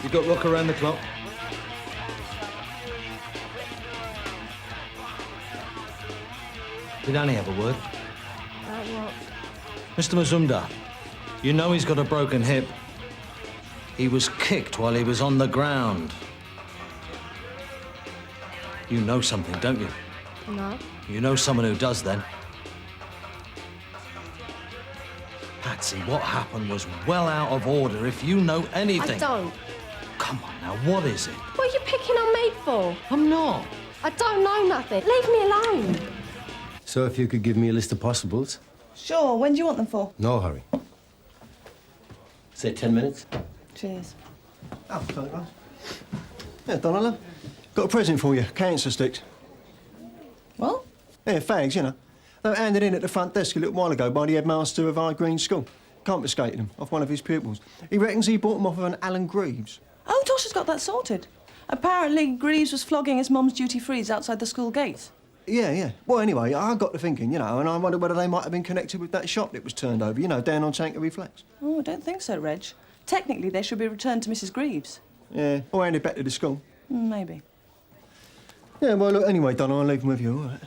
You got rock around the clock? Did Annie have a word? What? Mr. Mazumda, you know he's got a broken hip. He was kicked while he was on the ground. You know something, don't you? No. You know someone who does, then. Patsy, what happened was well out of order. If you know anything... I don't. Come on now, what is it? What are you picking on me for? I'm not. I don't know nothing. Leave me alone. So if you could give me a list of possibles? Sure, when do you want them for? No hurry. Say 10 minutes. Cheers. Oh, sorry, guys. Yeah, Donald, got a present for you. Cancer sticks. What? Yeah, fags, you know. They were handed in at the front desk a little while ago by the headmaster of our Green School. Confiscated them off one of his pupils. He reckons he bought them off of an Alan Greaves. Oh, Tosh has got that sorted. Apparently, Greaves was flogging his mum's duty-frees outside the school gate. Yeah, yeah. Well, anyway, I got to thinking, you know, and I wondered whether they might have been connected with that shop that was turned over, you know, down on Chancery Flats. Oh, I don't think so, Reg. Technically, they should be returned to Mrs. Greaves. Yeah, or handed back to the school. Maybe. Yeah, well, look, anyway, Don, I'll leave them with you, all right?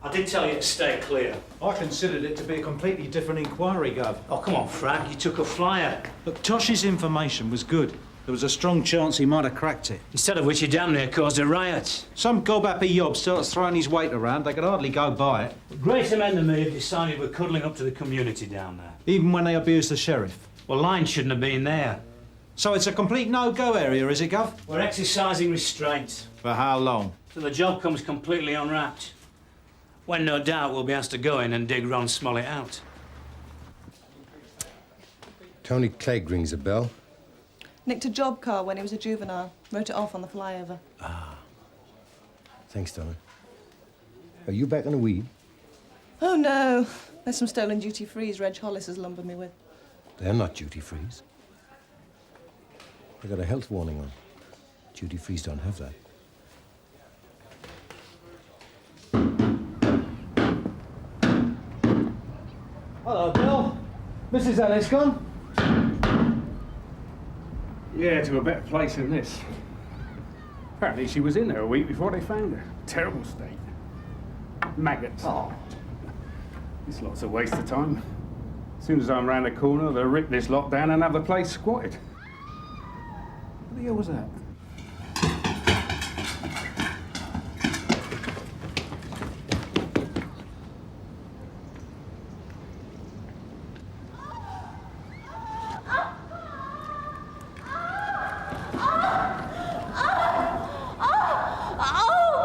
I did tell you to stay clear. I considered it to be a completely different inquiry, Gov. Oh, come on, Frank, you took a flyer. Look, Tosh's information was good. There was a strong chance he might have cracked it. Instead of which he damn near caused a riot. Some gob-happy yob starts throwing his weight around. They could hardly go by it. Greater men than me have decided we're cuddling up to the community down there. Even when they abuse the sheriff. Well, Lyne shouldn't have been there. So it's a complete no-go area, is it, Gov? We're exercising restraint. For how long? Till the job comes completely unwrapped. When no doubt we'll be asked to go in and dig Ron Smollett out. Tony Clegg rings a bell. Nicked a job car when he was a juvenile. Wrote it off on the flyover. Thanks, Donna. Are you back on the weed? Oh, no. There's some stolen duty-frees Reg Hollis has lumbered me with. They're not duty-frees. I got a health warning on. Duty-frees don't have that. Hello, Bill. Mrs. Ellis gone? Yeah, to a better place than this. Apparently she was in there a week before they found her. Terrible state. Maggots. Oh. This lot's a waste of time. As soon as I'm round the corner, they'll rip this lot down and have the place squatted. What the hell was that?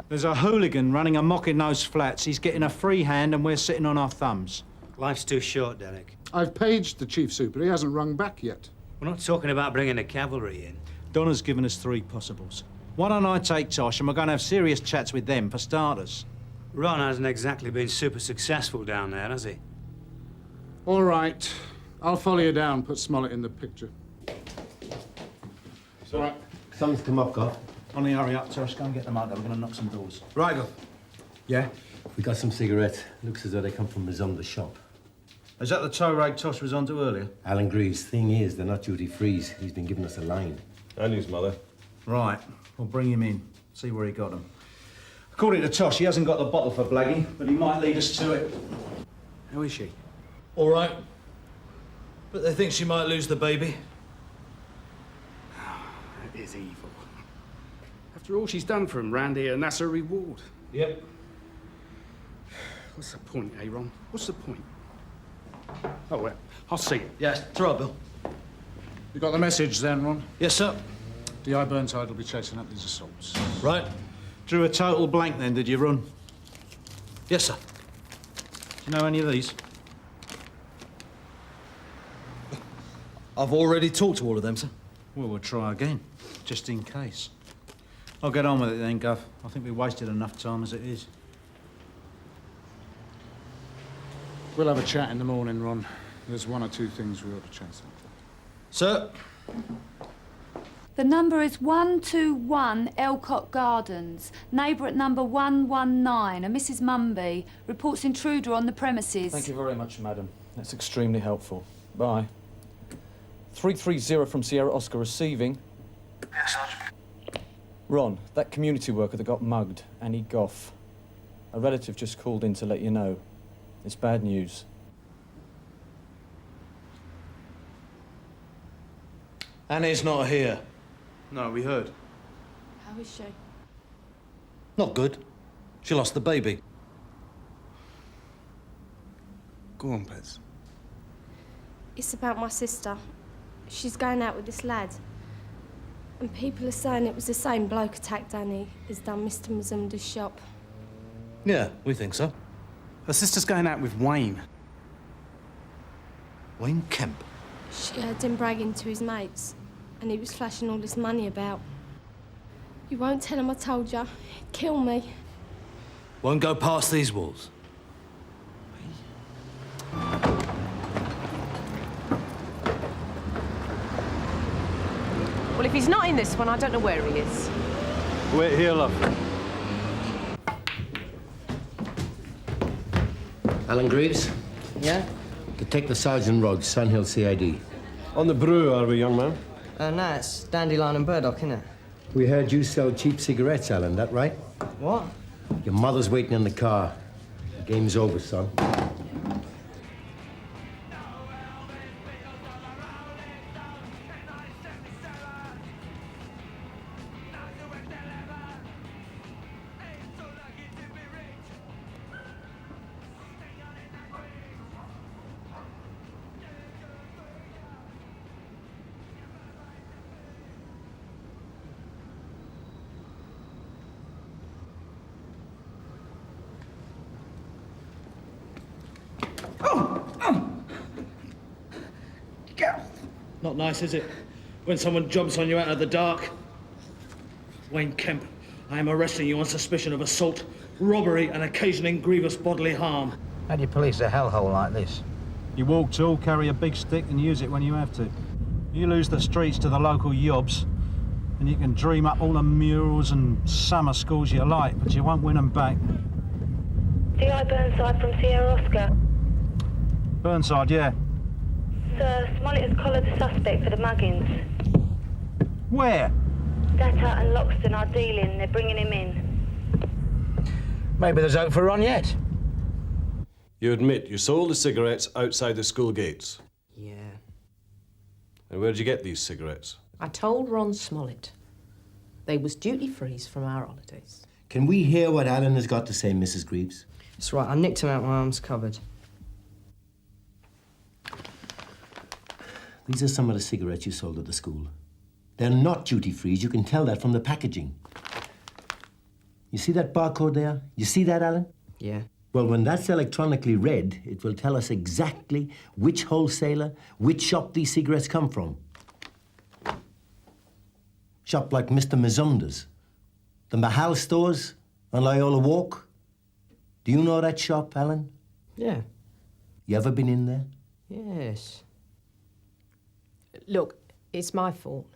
There's a hooligan running amok in those flats. He's getting a free hand and we're sitting on our thumbs. Life's too short, Derek. I've paged the chief super. He hasn't rung back yet. We're not talking about bringing the cavalry in. Donna's given us 3 possibles. Why don't I take Tosh and we're going to have serious chats with them for starters? Ron hasn't exactly been super successful down there, has he? All right. I'll follow you down, put Smollett in the picture. It's all right. Something's come up, Goff. Only hurry up, Tosh. Go and get them out there. We're going to knock some doors. Right, Goff. Yeah? We got some cigarettes. Looks as though they come from Mazumda's shop. Is that the tow rag Tosh was onto earlier? Alan Greaves. Thing is, they're not duty-frees. He's been giving us a line. And his mother. Right. We'll bring him in. See where he got them. According to Tosh, he hasn't got the bottle for blagging, but he might lead us to it. How is she? All right. But they think she might lose the baby. That is evil. After all she's done for him round here, and that's her reward. Yep. What's the point, eh, Ron? What's the point? Oh, well, I'll see you. Yes, it's all right, Bill. You got the message then, Ron? Yes, sir. D.I. Burnside will be chasing up these assaults. Right. Drew a total blank then, did you, Ron? Yes, sir. Do you know any of these? I've already talked to all of them, sir. Well, we'll try again, just in case. I'll get on with it then, Gov. I think we wasted enough time as it is. We'll have a chat in the morning, Ron. There's 1 or 2 things we ought to chase up. Sir? The number is 121 Elcott Gardens. Neighbour at number 119, a Mrs. Mumby, reports intruder on the premises. Thank you very much, madam. That's extremely helpful. Bye. 330 from Sierra Oscar receiving. Yes, Sergeant. Ron, that community worker that got mugged, Annie Goff. A relative just called in to let you know. It's bad news. Annie's not here. No, we heard. How is she? Not good. She lost the baby. Go on, Pez. It's about my sister. She's going out with this lad. And people are saying it was the same bloke attacked Annie as done Mr. Mazumda's shop. Yeah, we think so. Her sister's going out with Wayne. Wayne Kemp? She heard him bragging to his mates, and he was flashing all this money about. You won't tell him I told you. He'd kill me. Won't go past these walls. Well, if he's not in this one, I don't know where he is. Wait here, love. Alan Greaves? Yeah? Detective Sergeant Rhodes, Sandhill CID. On the brew, are we, young man? No, it's Dandelion and Burdock, isn't it? We heard you sell cheap cigarettes, Alan, that right? What? Your mother's waiting in the car. The game's over, son. Not nice, is it? When someone jumps on you out of the dark. Wayne Kemp, I am arresting you on suspicion of assault, robbery, and occasioning grievous bodily harm. How do you police a hellhole like this? You walk tall, carry a big stick, and use it when you have to. You lose the streets to the local yobs, and you can dream up all the murals and summer schools you like, but you won't win them back. D.I. Burnside from Sierra Oscar. Burnside, yeah. Sir, Smollett has collared the suspect for the muggings. Where? Data and Loxton are dealing. They're bringing him in. Maybe there's hope for Ron yet. You admit you sold the cigarettes outside the school gates? Yeah. And where did you get these cigarettes? I told Ron Smollett. They was duty-frees from our holidays. Can we hear what Alan has got to say, Mrs. Greaves? That's right, I nicked him out my arm's cupboard. These are some of the cigarettes you sold at the school. They're not duty-frees. You can tell that from the packaging. You see that barcode there? You see that, Alan? Yeah. Well, when that's electronically read, it will tell us exactly which wholesaler, which shop these cigarettes come from. Shop like Mr. Mizunda's, the Mahal stores on Loyola Walk. Do you know that shop, Alan? Yeah. You ever been in there? Yes. Look, it's my fault.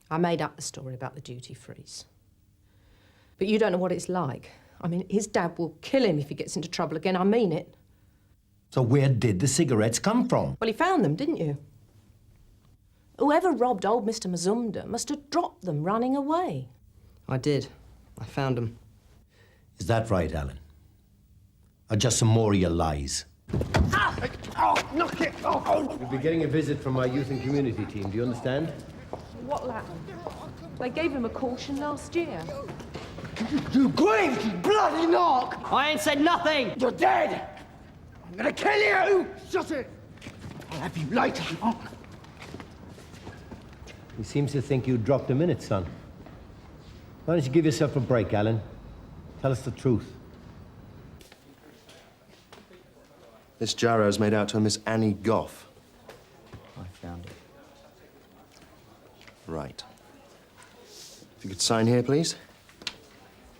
I made up the story about the duty-frees. But you don't know what it's like. I mean, his dad will kill him if he gets into trouble again. I mean it. So where did the cigarettes come from? Well, you found them, didn't you? Whoever robbed old Mr. Mazumda must have dropped them running away. I did. I found them. Is that right, Alan? Or just some more of your lies? Oh, knock it! Oh. You'll be getting a visit from my youth and community team. Do you understand? What Latin? They gave him a caution last year. You Greaves, you bloody knock! I ain't said nothing! You're dead! I'm gonna kill you! Shut it! I'll have you later. He seems to think you dropped a minute, son. Why don't you give yourself a break, Alan? Tell us the truth. This Jarrow's made out to a Miss Annie Goff. I found it. Right. If you could sign here, please,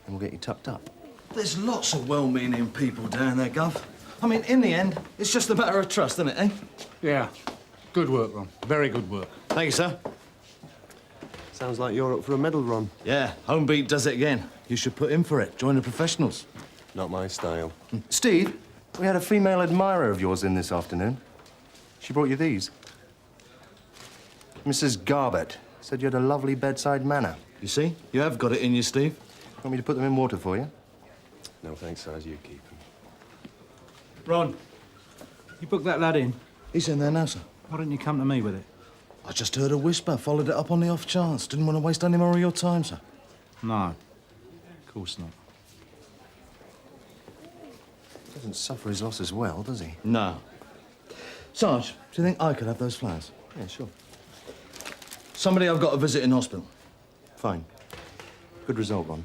and we'll get you tucked up. There's lots of well-meaning people down there, Gov. I mean, in the end, it's just a matter of trust, isn't it, eh? Yeah. Good work, Ron. Very good work. Thank you, sir. Sounds like you're up for a medal, Ron. Yeah, home beat does it again. You should put in for it. Join the professionals. Not my style. Steve? We had a female admirer of yours in this afternoon. She brought you these. Mrs. Garbett said you had a lovely bedside manner. You see? You have got it in you, Steve. Want me to put them in water for you? No, thanks, sirs. You keep them. Ron, you booked that lad in? He's in there now, sir. Why didn't you come to me with it? I just heard a whisper, followed it up on the off chance. Didn't want to waste any more of your time, sir. No, of course not. Doesn't suffer his loss as well, does he? No. Sarge, do you think I could have those flowers? Yeah, sure. Somebody I've got to visit in hospital. Fine. Good result, Ron.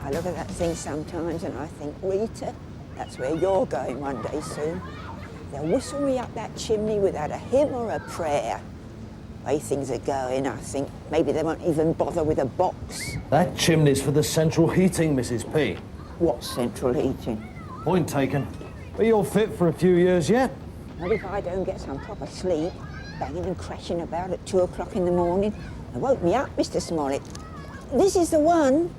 I look at that thing sometimes and I think, Rita, that's where you're going one day soon. They'll whistle me up that chimney without a hymn or a prayer. The way things are going, I think maybe they won't even bother with a box. That chimney's for the central heating, Mrs. P. What central heating? Point taken. But you're fit for a few years yet. Not if I don't get some proper sleep, banging and crashing about at 2 o'clock in the morning. They woke me up, Mr. Smollett. This is the one.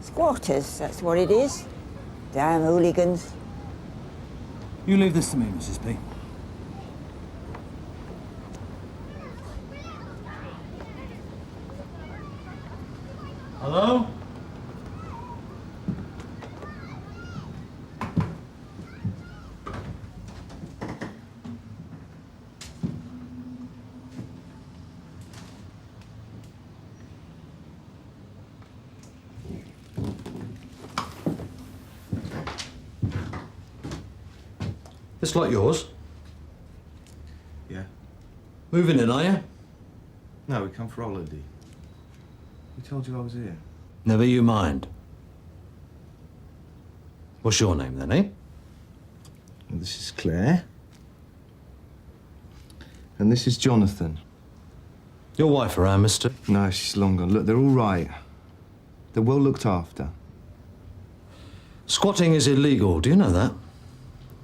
Squatters, that's what it is. Damn hooligans. You leave this to me, Mrs. P. Hello? This lot yours? Yeah. Moving in, are you? No, we come for holiday. We told you I was here. Never you mind. What's your name then, eh? Well, this is Claire. And this is Jonathan. Your wife around, mister? No, she's long gone. Look, they're all right. They're well looked after. Squatting is illegal, do you know that?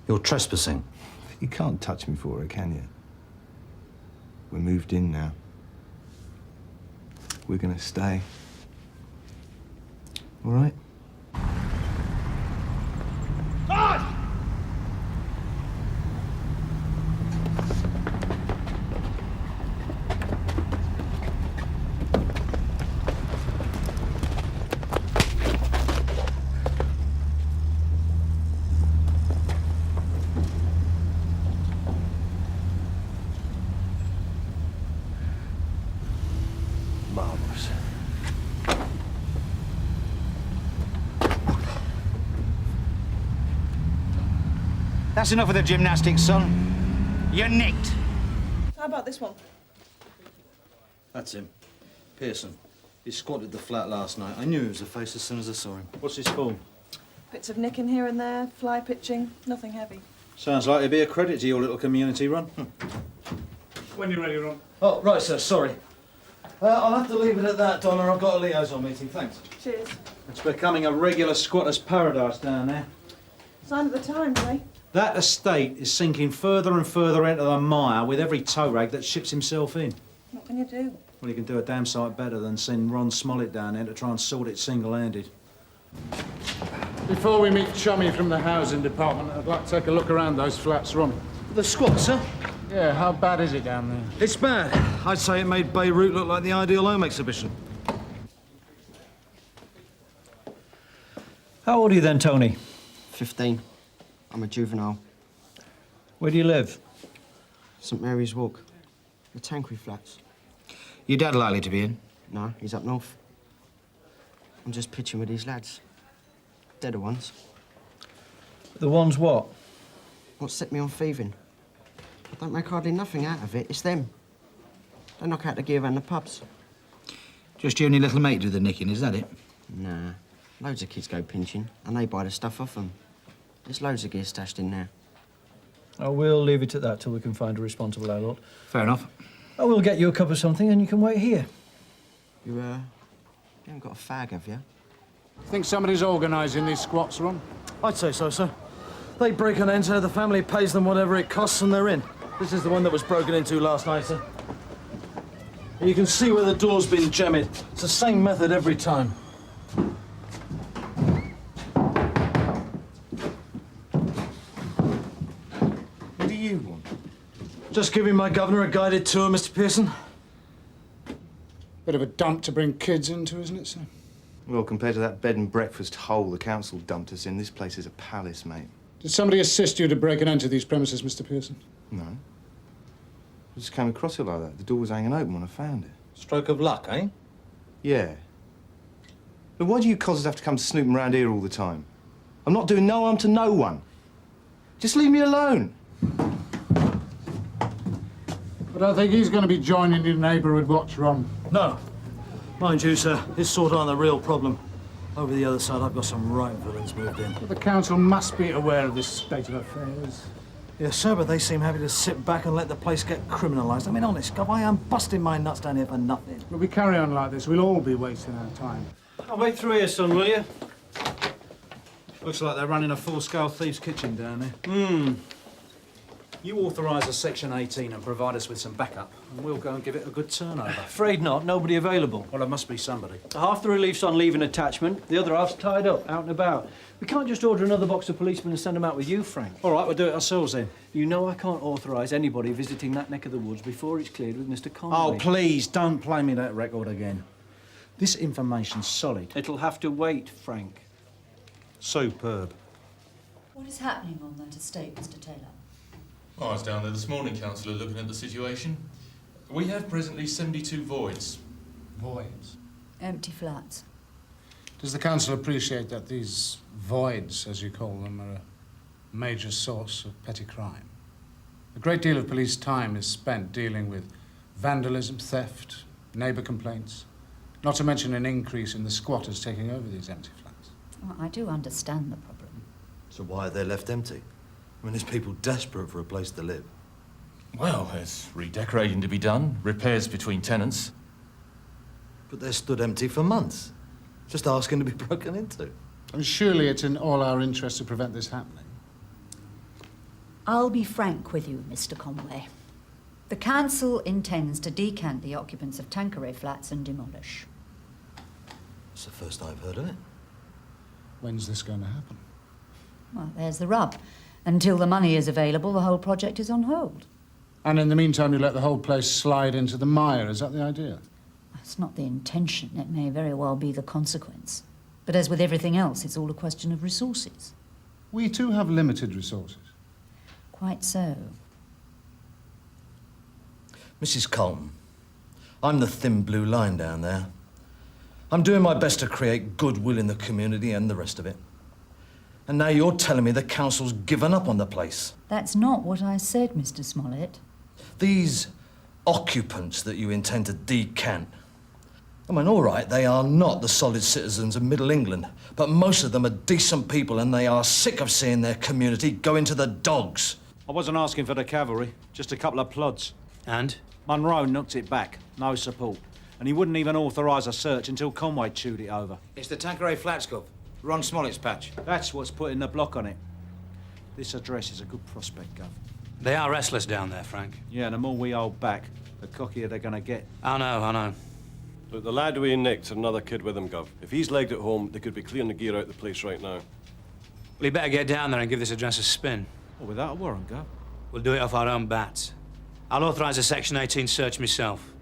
You're trespassing. You can't touch me for it, can you? We're moved in now. We're gonna stay. All right? Marvellous. That's enough of the gymnastics, son. You're nicked. How about this one? That's him. Pearson. He squatted the flat last night. I knew he was a face as soon as I saw him. What's his form? Bits of nicking here and there, fly pitching, nothing heavy. Sounds like it'd be a credit to your little community run. When you're ready, Ron. Oh, right, sir, sorry. I'll have to leave it at that, Donna. I've got a liaison meeting, thanks. Cheers. It's becoming a regular squatter's paradise down there. Sign of the times, eh? That estate is sinking further and further into the mire with every tow rag that ships himself in. What can you do? Well, you can do a damn sight better than send Ron Smollett down there to try and sort it single-handed. Before we meet Chummy from the housing department, I'd like to take a look around those flats, Ron. The squat, sir? Yeah, how bad is it down there? It's bad. I'd say it made Beirut look like the ideal home exhibition. How old are you then, Tony? 15. I'm a juvenile. Where do you live? St Mary's Walk. The Tanqueray Flats. Your dad likely to be in? No, he's up north. I'm just pitching with these lads. Deader ones. The ones what? What set me on thieving? I don't make hardly nothing out of it. It's them. They knock out the gear and the pubs. Just you and your little mate do the nicking, is that it? Nah. Loads of kids go pinching, and they buy the stuff off them. There's loads of gear stashed in there. I will leave it at that till we can find a responsible landlord. Fair enough. I will get you a cup of something and you can wait here. You haven't got a fag, have you? Think somebody's organising these squats, Ron? I'd say so, sir. They break and enter, the family pays them whatever it costs and they're in. This is the one that was broken into last night, sir. You can see where the door's been jammed. It's the same method every time. What do you want? Just giving my governor a guided tour, Mr. Pearson. Bit of a dump to bring kids into, isn't it, sir? Well, compared to that bed and breakfast hole the council dumped us in, this place is a palace, mate. Did somebody assist you to break and enter these premises, Mr. Pearson? No. I just came across it like that. The door was hanging open when I found it. Stroke of luck, eh? Yeah. But why do you cozzers have to come snooping around here all the time? I'm not doing no harm to no one. Just leave me alone. But I think he's going to be joining your neighbourhood watch, Ron. No. Mind you, sir, this sort aren't the real problem. Over the other side, I've got some right villains moved in. But the council must be aware of this state of affairs. Yes, sir, but they seem happy to sit back and let the place get criminalised. I mean, honest, Gov, I am busting my nuts down here for nothing. If we carry on like this, we'll all be wasting our time. I'll wait through here, son, will you? Looks like they're running a full-scale thieves' kitchen down there. You authorise a Section 18 and provide us with some backup, and we'll go and give it a good turnover. Afraid not. Nobody available. Well, there must be somebody. Half the relief's on leave and attachment. The other half's tied up, out and about. We can't just order another box of policemen and send them out with you, Frank. All right, we'll do it ourselves then. You know I can't authorise anybody visiting that neck of the woods before it's cleared with Mr. Conway. Oh, please, don't play me that record again. This information's solid. It'll have to wait, Frank. Superb. What is happening on that estate, Mr. Taylor? I was down there this morning, Councillor, looking at the situation. We have presently 72 voids. Voids? Empty flats. Does the council appreciate that these voids, as you call them, are a major source of petty crime? A great deal of police time is spent dealing with vandalism, theft, neighbour complaints, not to mention an increase in the squatters taking over these empty flats. Well, I do understand the problem. So why are they left empty? I mean, there's people desperate for a place to live. Well, there's redecorating to be done, repairs between tenants. But they're stood empty for months, just asking to be broken into. And surely it's in all our interest to prevent this happening. I'll be frank with you, Mr. Conway. The council intends to decant the occupants of Tanqueray flats and demolish. It's the first I've heard of it. When's this going to happen? Well, there's the rub. Until the money is available, the whole project is on hold. And in the meantime, you let the whole place slide into the mire. Is that the idea? That's not the intention. It may very well be the consequence. But as with everything else, it's all a question of resources. We too have limited resources. Quite so. Mrs. Colin, I'm the thin blue line down there. I'm doing my best to create goodwill in the community and the rest of it. And now you're telling me the council's given up on the place. That's not what I said, Mr. Smollett. These occupants that you intend to decant, I mean, all right, they are not the solid citizens of Middle England, but most of them are decent people and they are sick of seeing their community go into the dogs. I wasn't asking for the cavalry, just a couple of plods. And? Munro knocked it back, no support. And he wouldn't even authorise a search until Conway chewed it over. It's the Tanqueray Flats, Gov. Ron Smollett's patch. That's what's putting the block on it. This address is a good prospect, Gov. They are restless down there, Frank. Yeah, and the more we hold back, the cockier they're going to get. I know. Look, the lad we nicked had another kid with him, Gov. If he's legged at home, they could be clearing the gear out of the place right now. Well, you better get down there and give this address a spin. Well, without a warrant, Gov. We'll do it off our own bats. I'll authorise a Section 18 search myself.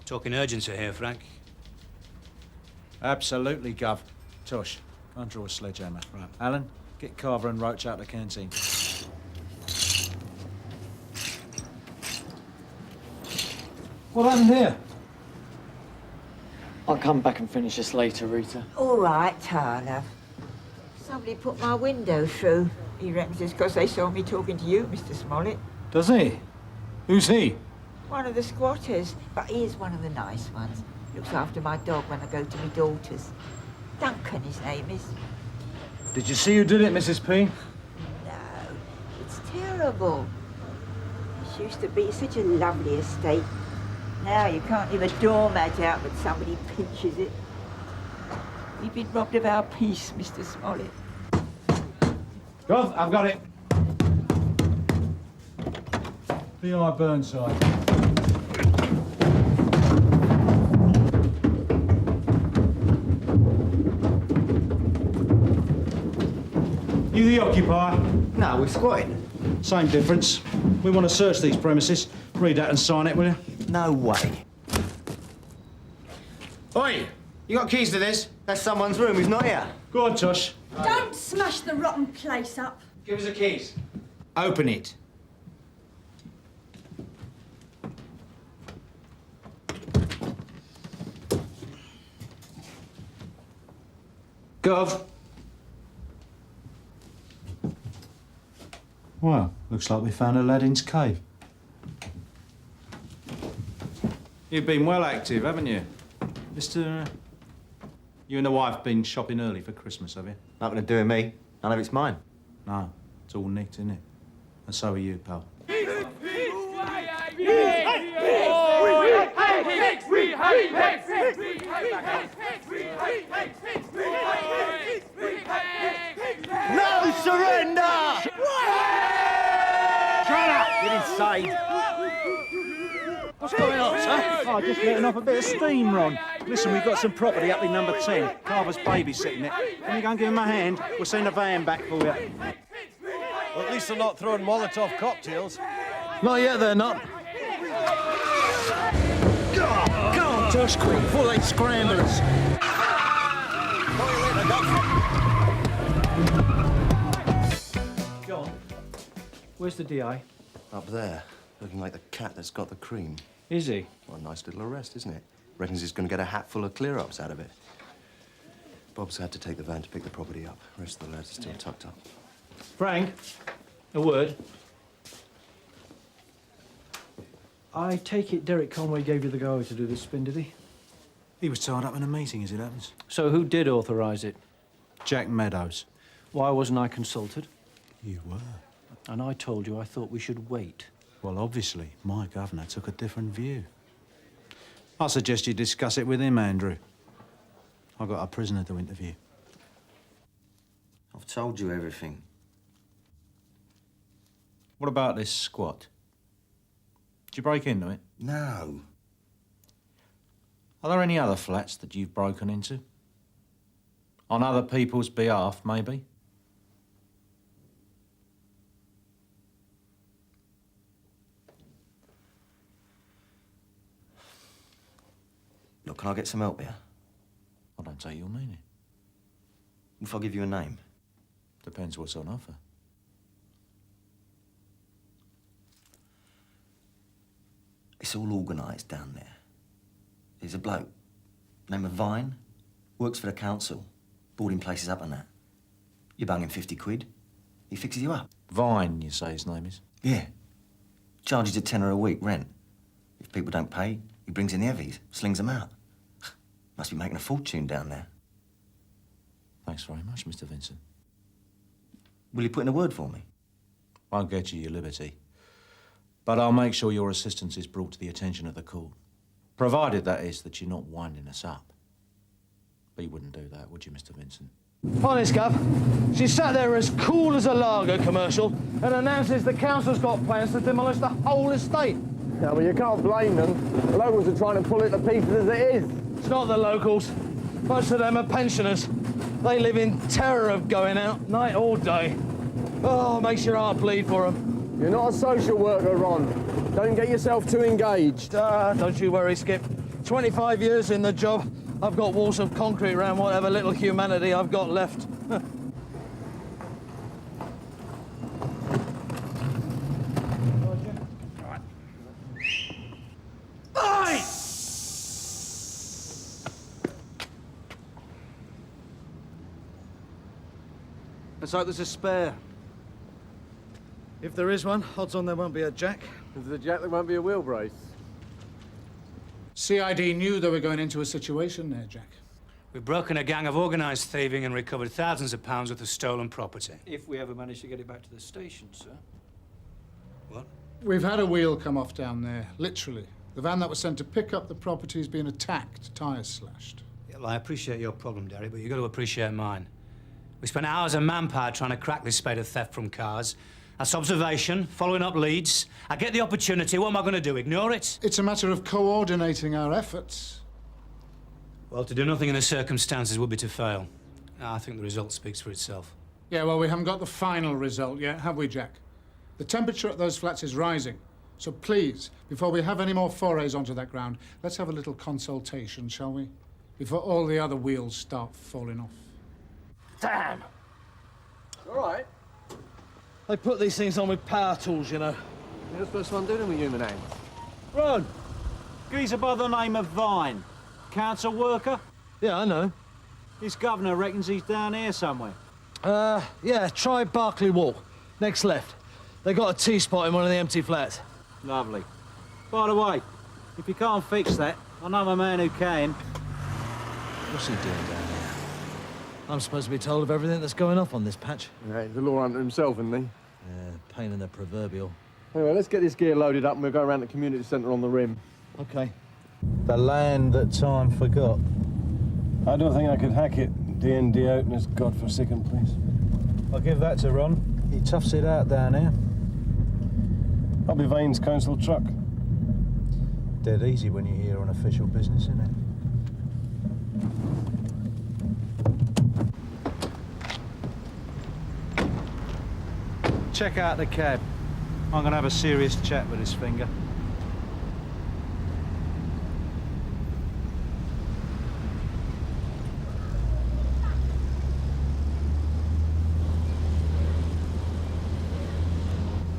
Talking urgency here, Frank. Absolutely, Gov. Tosh, go and draw a sledgehammer. Right. Alan, get Carver and Roach out of the canteen. What happened here? I'll come back and finish this later, Rita. All right, love. Somebody put my window through. He reckons it's because they saw me talking to you, Mr. Smollett. Does he? Who's he? One of the squatters, but he is one of the nice ones. Looks after my dog when I go to my daughter's. Duncan, his name is. Did you see who did it, Mrs. P? No, it's terrible. This used to be such a lovely estate. Now you can't leave a doormat out but somebody pinches it. We've been robbed of our peace, Mr. Smollett. Gov, I've got it. B.I. Burnside. You the occupier? No, we're squatting. Same difference. We want to search these premises. Read that and sign it, will you? No way. Oi! You got keys to this? That's someone's room. He's not here. Go on, Tosh. Don't smash the rotten place up. Give us the keys. Open it. Gov. Well, looks like we found Aladdin's cave. You've been well active, haven't you? Mr... You and the wife been shopping early for Christmas, have you? Nothing to do with me. None of it's mine. No, it's all nicked, isn't it? And so are you, pal. No surrender! Shut up! Get inside. What's going on, sir? Oh, just letting off a bit of steam, Ron. Listen, we've got some property up in number 10. Carver's babysitting it. Can you go and give him a hand? We'll send a van back for you. Well, at least they're not throwing Molotov cocktails. Not yet, they're not. Go on, Tosh, quick, before they scramble us. Go on. Where's the DI? Up there, looking like the cat that's got the cream. Is he? Well, a nice little arrest, isn't it? Reckons he's going to get a hat full of clear-ups out of it. Bob's had to take the van to pick the property up. The rest of the lads are still tucked up. Frank, a word. I take it Derek Conway gave you the go to do this spin, did he? He was tied up in a meeting, as it happens. So who did authorise it? Jack Meadows. Why wasn't I consulted? You were. And I told you I thought we should wait. Well, obviously, my governor took a different view. I suggest you discuss it with him, Andrew. I've got a prisoner to interview. I've told you everything. What about this squat? Did you break into it? No. Are there any other flats that you've broken into? On other people's behalf, maybe? Look, can I get some help here? I don't take your meaning. If I give you a name? Depends what's on offer. It's all organised down there. There's a bloke, name of Vine, works for the council, boarding places up and that. You bung him 50 quid, he fixes you up. Vine, you say his name is? Yeah. Charges a tenner a week rent. If people don't pay, he brings in the heavies, slings them out. Must be making a fortune down there. Thanks very much, Mr. Vincent. Will you put in a word for me? Won't get you your liberty. But I'll make sure your assistance is brought to the attention of the court. Provided, that is, that you're not winding us up. But you wouldn't do that, would you, Mr. Vincent? Honest, Gov. She sat there as cool as a lager commercial and announces the council's got plans to demolish the whole estate. Yeah, well, you can't blame them. The locals are trying to pull it to pieces as it is. It's not the locals. Most of them are pensioners. They live in terror of going out, night or day. Oh, makes your heart bleed for them. You're not a social worker, Ron. Don't get yourself too engaged. Don't you worry, Skip. 25 years in the job. I've got walls of concrete around whatever little humanity I've got left. Let's hope there's a spare. If there is one, odds on there won't be a jack. If there's a jack, there won't be a wheel brace. CID knew they were going into a situation there, Jack. We've broken a gang of organised thieving and recovered thousands of pounds worth of stolen property. If we ever manage to get it back to the station, sir. What? We've had a wheel come off down there, literally. The van that was sent to pick up the property has been attacked, tyres slashed. Yeah, well, I appreciate your problem, Derry, but you've got to appreciate mine. We spent hours of manpower trying to crack this spate of theft from cars. That's observation, following up leads. I get the opportunity, what am I going to do, ignore it? It's a matter of coordinating our efforts. Well, to do nothing in the circumstances would be to fail. I think the result speaks for itself. Yeah, well, we haven't got the final result yet, have we, Jack? The temperature at those flats is rising. So please, before we have any more forays onto that ground, let's have a little consultation, shall we? Before all the other wheels start falling off. Damn! All right. They put these things on with power tools, you know. You're the first one doing them with human hands. Ron! Geezer by the name of Vine. Council worker? Yeah, I know. His governor reckons he's down here somewhere. Yeah, try Berkeley Walk. Next left. They got a T-spot in one of the empty flats. Lovely. By the way, if you can't fix that, I know a man who can. What's he doing down there? I'm supposed to be told of everything that's going off on this patch. Yeah, he's the law hunter himself, isn't he? Yeah, pain in the proverbial. Anyway, let's get this gear loaded up and we'll go around the community centre on the rim. OK. The land that time forgot. I don't think I could hack it. D&D out in this godforsaken place. I'll give that to Ron. He toughs it out down here. I'll be Vine's council truck. Dead easy when you're here on official business, isn't it? Check out the cab. I'm going to have a serious chat with his finger.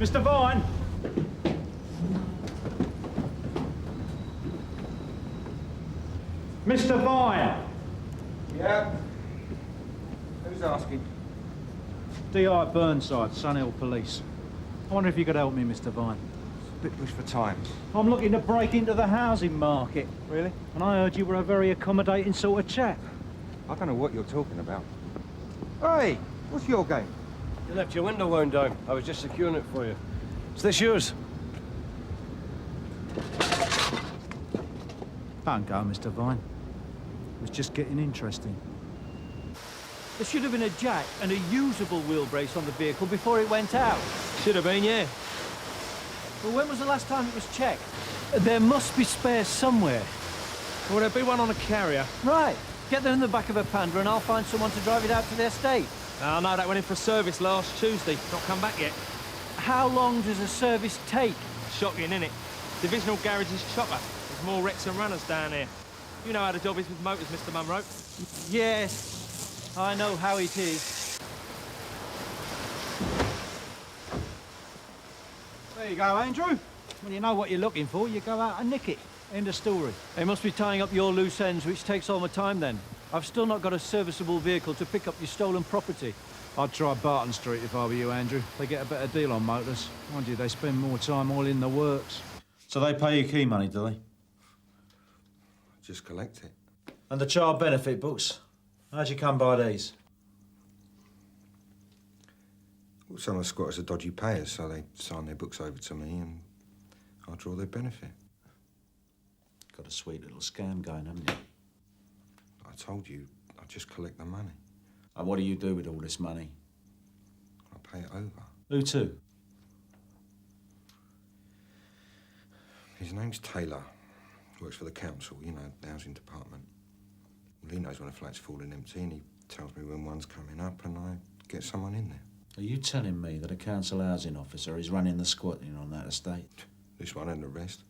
Mr. Vine! Mr. Vine! Yeah? Who's asking? D.I. Burnside, Scannell Police. I wonder if you could help me, Mr. Vine. It's a bit pushed for time. I'm looking to break into the housing market. Really? And I heard you were a very accommodating sort of chap. I don't know what you're talking about. Hey, What's your game? You left your window wound down. I was just securing it for you. Is this yours? Don't go, Mr. Vine. It was just getting interesting. There should have been a jack and a usable wheel brace on the vehicle before it went out. Should have been, yeah. Well, when was the last time it was checked? There must be spares somewhere. Would there be one on a carrier? Right. Get them in the back of a Panda and I'll find someone to drive it out to the estate. Oh, no, that went in for service last Tuesday. Not come back yet. How long does a service take? Shocking, innit? Divisional garage is chopper. There's more wrecks and runners down here. You know how the job is with motors, Mr. Munro. Yes, I know how it is. There you go, Andrew. When you know what you're looking for, you go out and nick it. End of story. They must be tying up your loose ends, which takes all my time then. I've still not got a serviceable vehicle to pick up your stolen property. I'd try Barton Street if I were you, Andrew. They get a better deal on motors. Mind you, they spend more time oiling the works. So they pay you key money, do they? Just collect it. And the child benefit books? How'd you come by these? Well, some of the squatters are dodgy payers, so they sign their books over to me and I'll draw their benefit. Got a sweet little scam going, haven't you? I told you, I just collect the money. And what do you do with all this money? I pay it over. Who to? His name's Taylor. Works for the council, you know, the housing department. Well, he knows when a flat's falling empty and he tells me when one's coming up and I get someone in there. Are you telling me that a council housing officer is running the squatting on that estate? This one and the rest.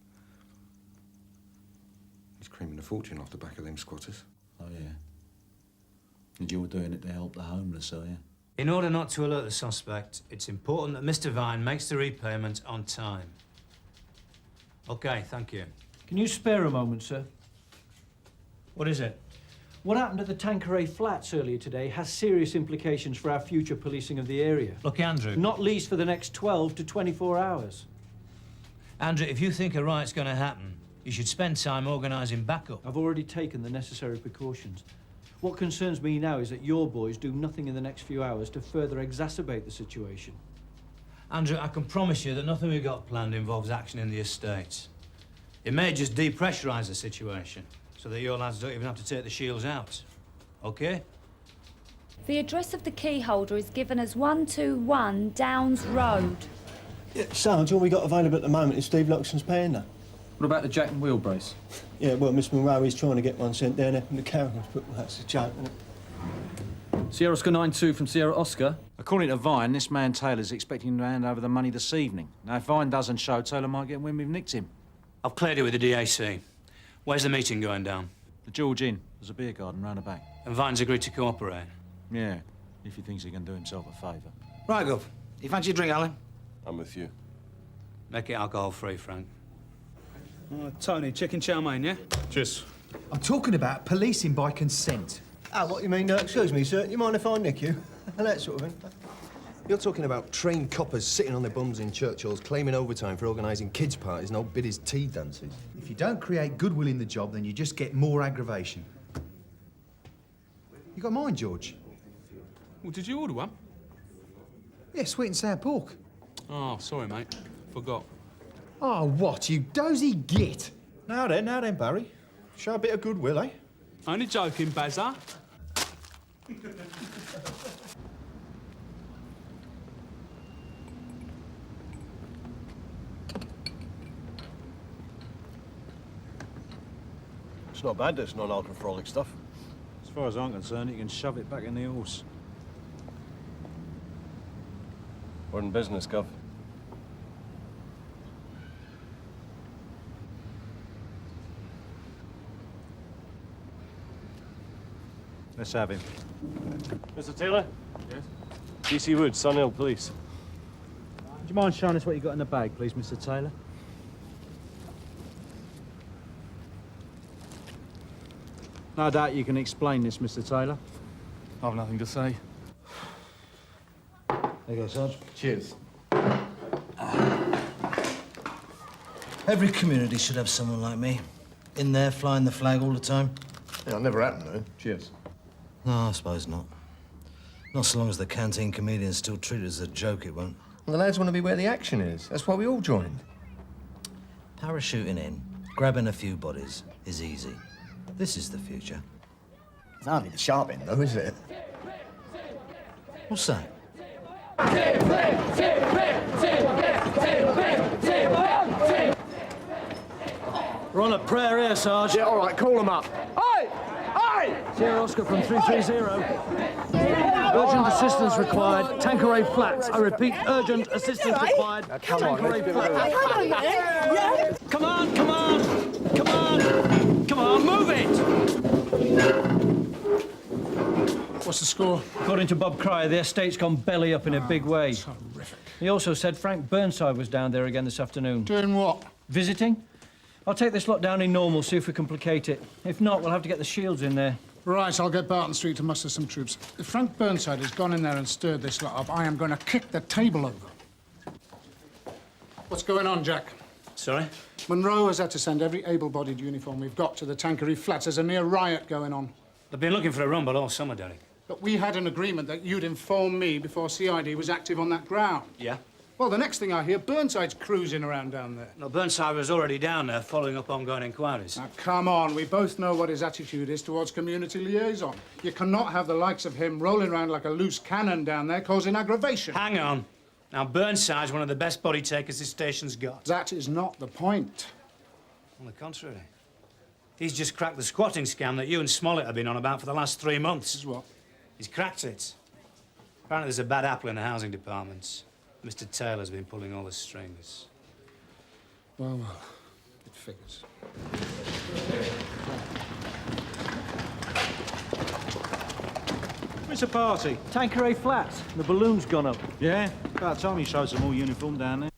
He's creaming a fortune off the back of them squatters. Oh, yeah. And you're doing it to help the homeless, are you? In order not to alert the suspect, it's important that Mr. Vine makes the repayment on time. OK, thank you. Can you spare a moment, sir? What is it? What happened at the Tanqueray Flats earlier today has serious implications for our future policing of the area. Look, Andrew. Not least for the next 12 to 24 hours. Andrew, if you think a riot's going to happen, you should spend time organising backup. I've already taken the necessary precautions. What concerns me now is that your boys do nothing in the next few hours to further exacerbate the situation. Andrew, I can promise you that nothing we've got planned involves action in the estates. It may just depressurise the situation, so that your lads don't even have to take the shields out. OK? The address of the key holder is given as 121 Downs Road. Yeah, Sarge, all we got available at the moment is Steve Loxton's Panda. What about the jack and wheel brace? Yeah, well, Miss Monroe is trying to get one sent down there from the carriers, but that's a joke, isn't it? Sierra Oscar 92 from Sierra Oscar. According to Vine, this man Taylor's expecting to hand over the money this evening. Now, if Vine doesn't show, Taylor might get wind we've nicked him. I've cleared it with the DAC. Where's the meeting going down? The George Inn. There's a beer garden round the back. And Vine's agreed to cooperate? Yeah, if he thinks he can do himself a favour. Right, Gov. You fancy a drink, Alan? I'm with you. Make it alcohol-free, Frank. Tony, chicken chow mein, yeah? Cheers. I'm talking about policing by consent. Ah, what you mean? Excuse me, sir. You mind if I nick you? That sort of thing. You're talking about trained coppers sitting on their bums in church halls, claiming overtime for organising kids' parties and old biddies' tea dances. If you don't create goodwill in the job, then you just get more aggravation. You got mine, George? Well, did you order one? Yeah, sweet and sour pork. Oh, sorry, mate. Forgot. Oh, what, you dozy git? Now then, Barry. Show a bit of goodwill, eh? Only joking, Bazza. It's not bad, this non-alcoholic stuff. As far as I'm concerned, you can shove it back in the horse. We're in business, Gov. Let's have him. Mr. Taylor? Yes? DC Wood, Scannell Police. Would you mind showing us what you got in the bag, please, Mr. Taylor? No doubt you can explain this, Mr. Taylor. I've nothing to say. There you go, Sarge. Cheers. Every community should have someone like me. In there, flying the flag all the time. Yeah, I'll never happen, though. Cheers. No, I suppose not. Not so long as the canteen comedians still treat it as a joke, it won't. Well, the lads want to be where the action is. That's why we all joined. Parachuting in, grabbing a few bodies is easy. This is the future. It's hardly the sharp end, though, is it? What's that? We're on a prayer here, Sarge. Yeah, all right, call them up. Aye! Aye! Sierra Oscar from 330. Urgent assistance required. Tanqueray Flats. I repeat, urgent assistance required. Come on, Tanqueray Flats. Come on, come on! Come on! Come on, move it! What's the score? According to Bob Cryer, the estate's gone belly up in a big way. Terrific. He also said Frank Burnside was down there again this afternoon. Doing what? Visiting. I'll take this lot down in normal, see if we can placate it. If not, we'll have to get the shields in there. Right, I'll get Barton Street to muster some troops. If Frank Burnside has gone in there and stirred this lot up, I am going to kick the table over. What's going on, Jack? Sorry? Monroe has had to send every able-bodied uniform we've got to the Tanqueray Flats. There's a near riot going on. They've been looking for a rumble all summer, Derek. But we had an agreement that you'd inform me before CID was active on that ground. Yeah? Well, the next thing I hear, Burnside's cruising around down there. No, Burnside was already down there following up ongoing inquiries. Now, come on. We both know what his attitude is towards community liaison. You cannot have the likes of him rolling around like a loose cannon down there, causing aggravation. Hang on. Now, Burnside's one of the best body takers this station's got. That is not the point. On the contrary. He's just cracked the squatting scam that you and Smollett have been on about for the last 3 months. This is what? He's cracked it. Apparently there's a bad apple in the housing department. Mr. Taylor's been pulling all the strings. Well, it figures. It's a party. Tanqueray Flats. The balloon's gone up. Yeah? About time you showed some more uniform down there.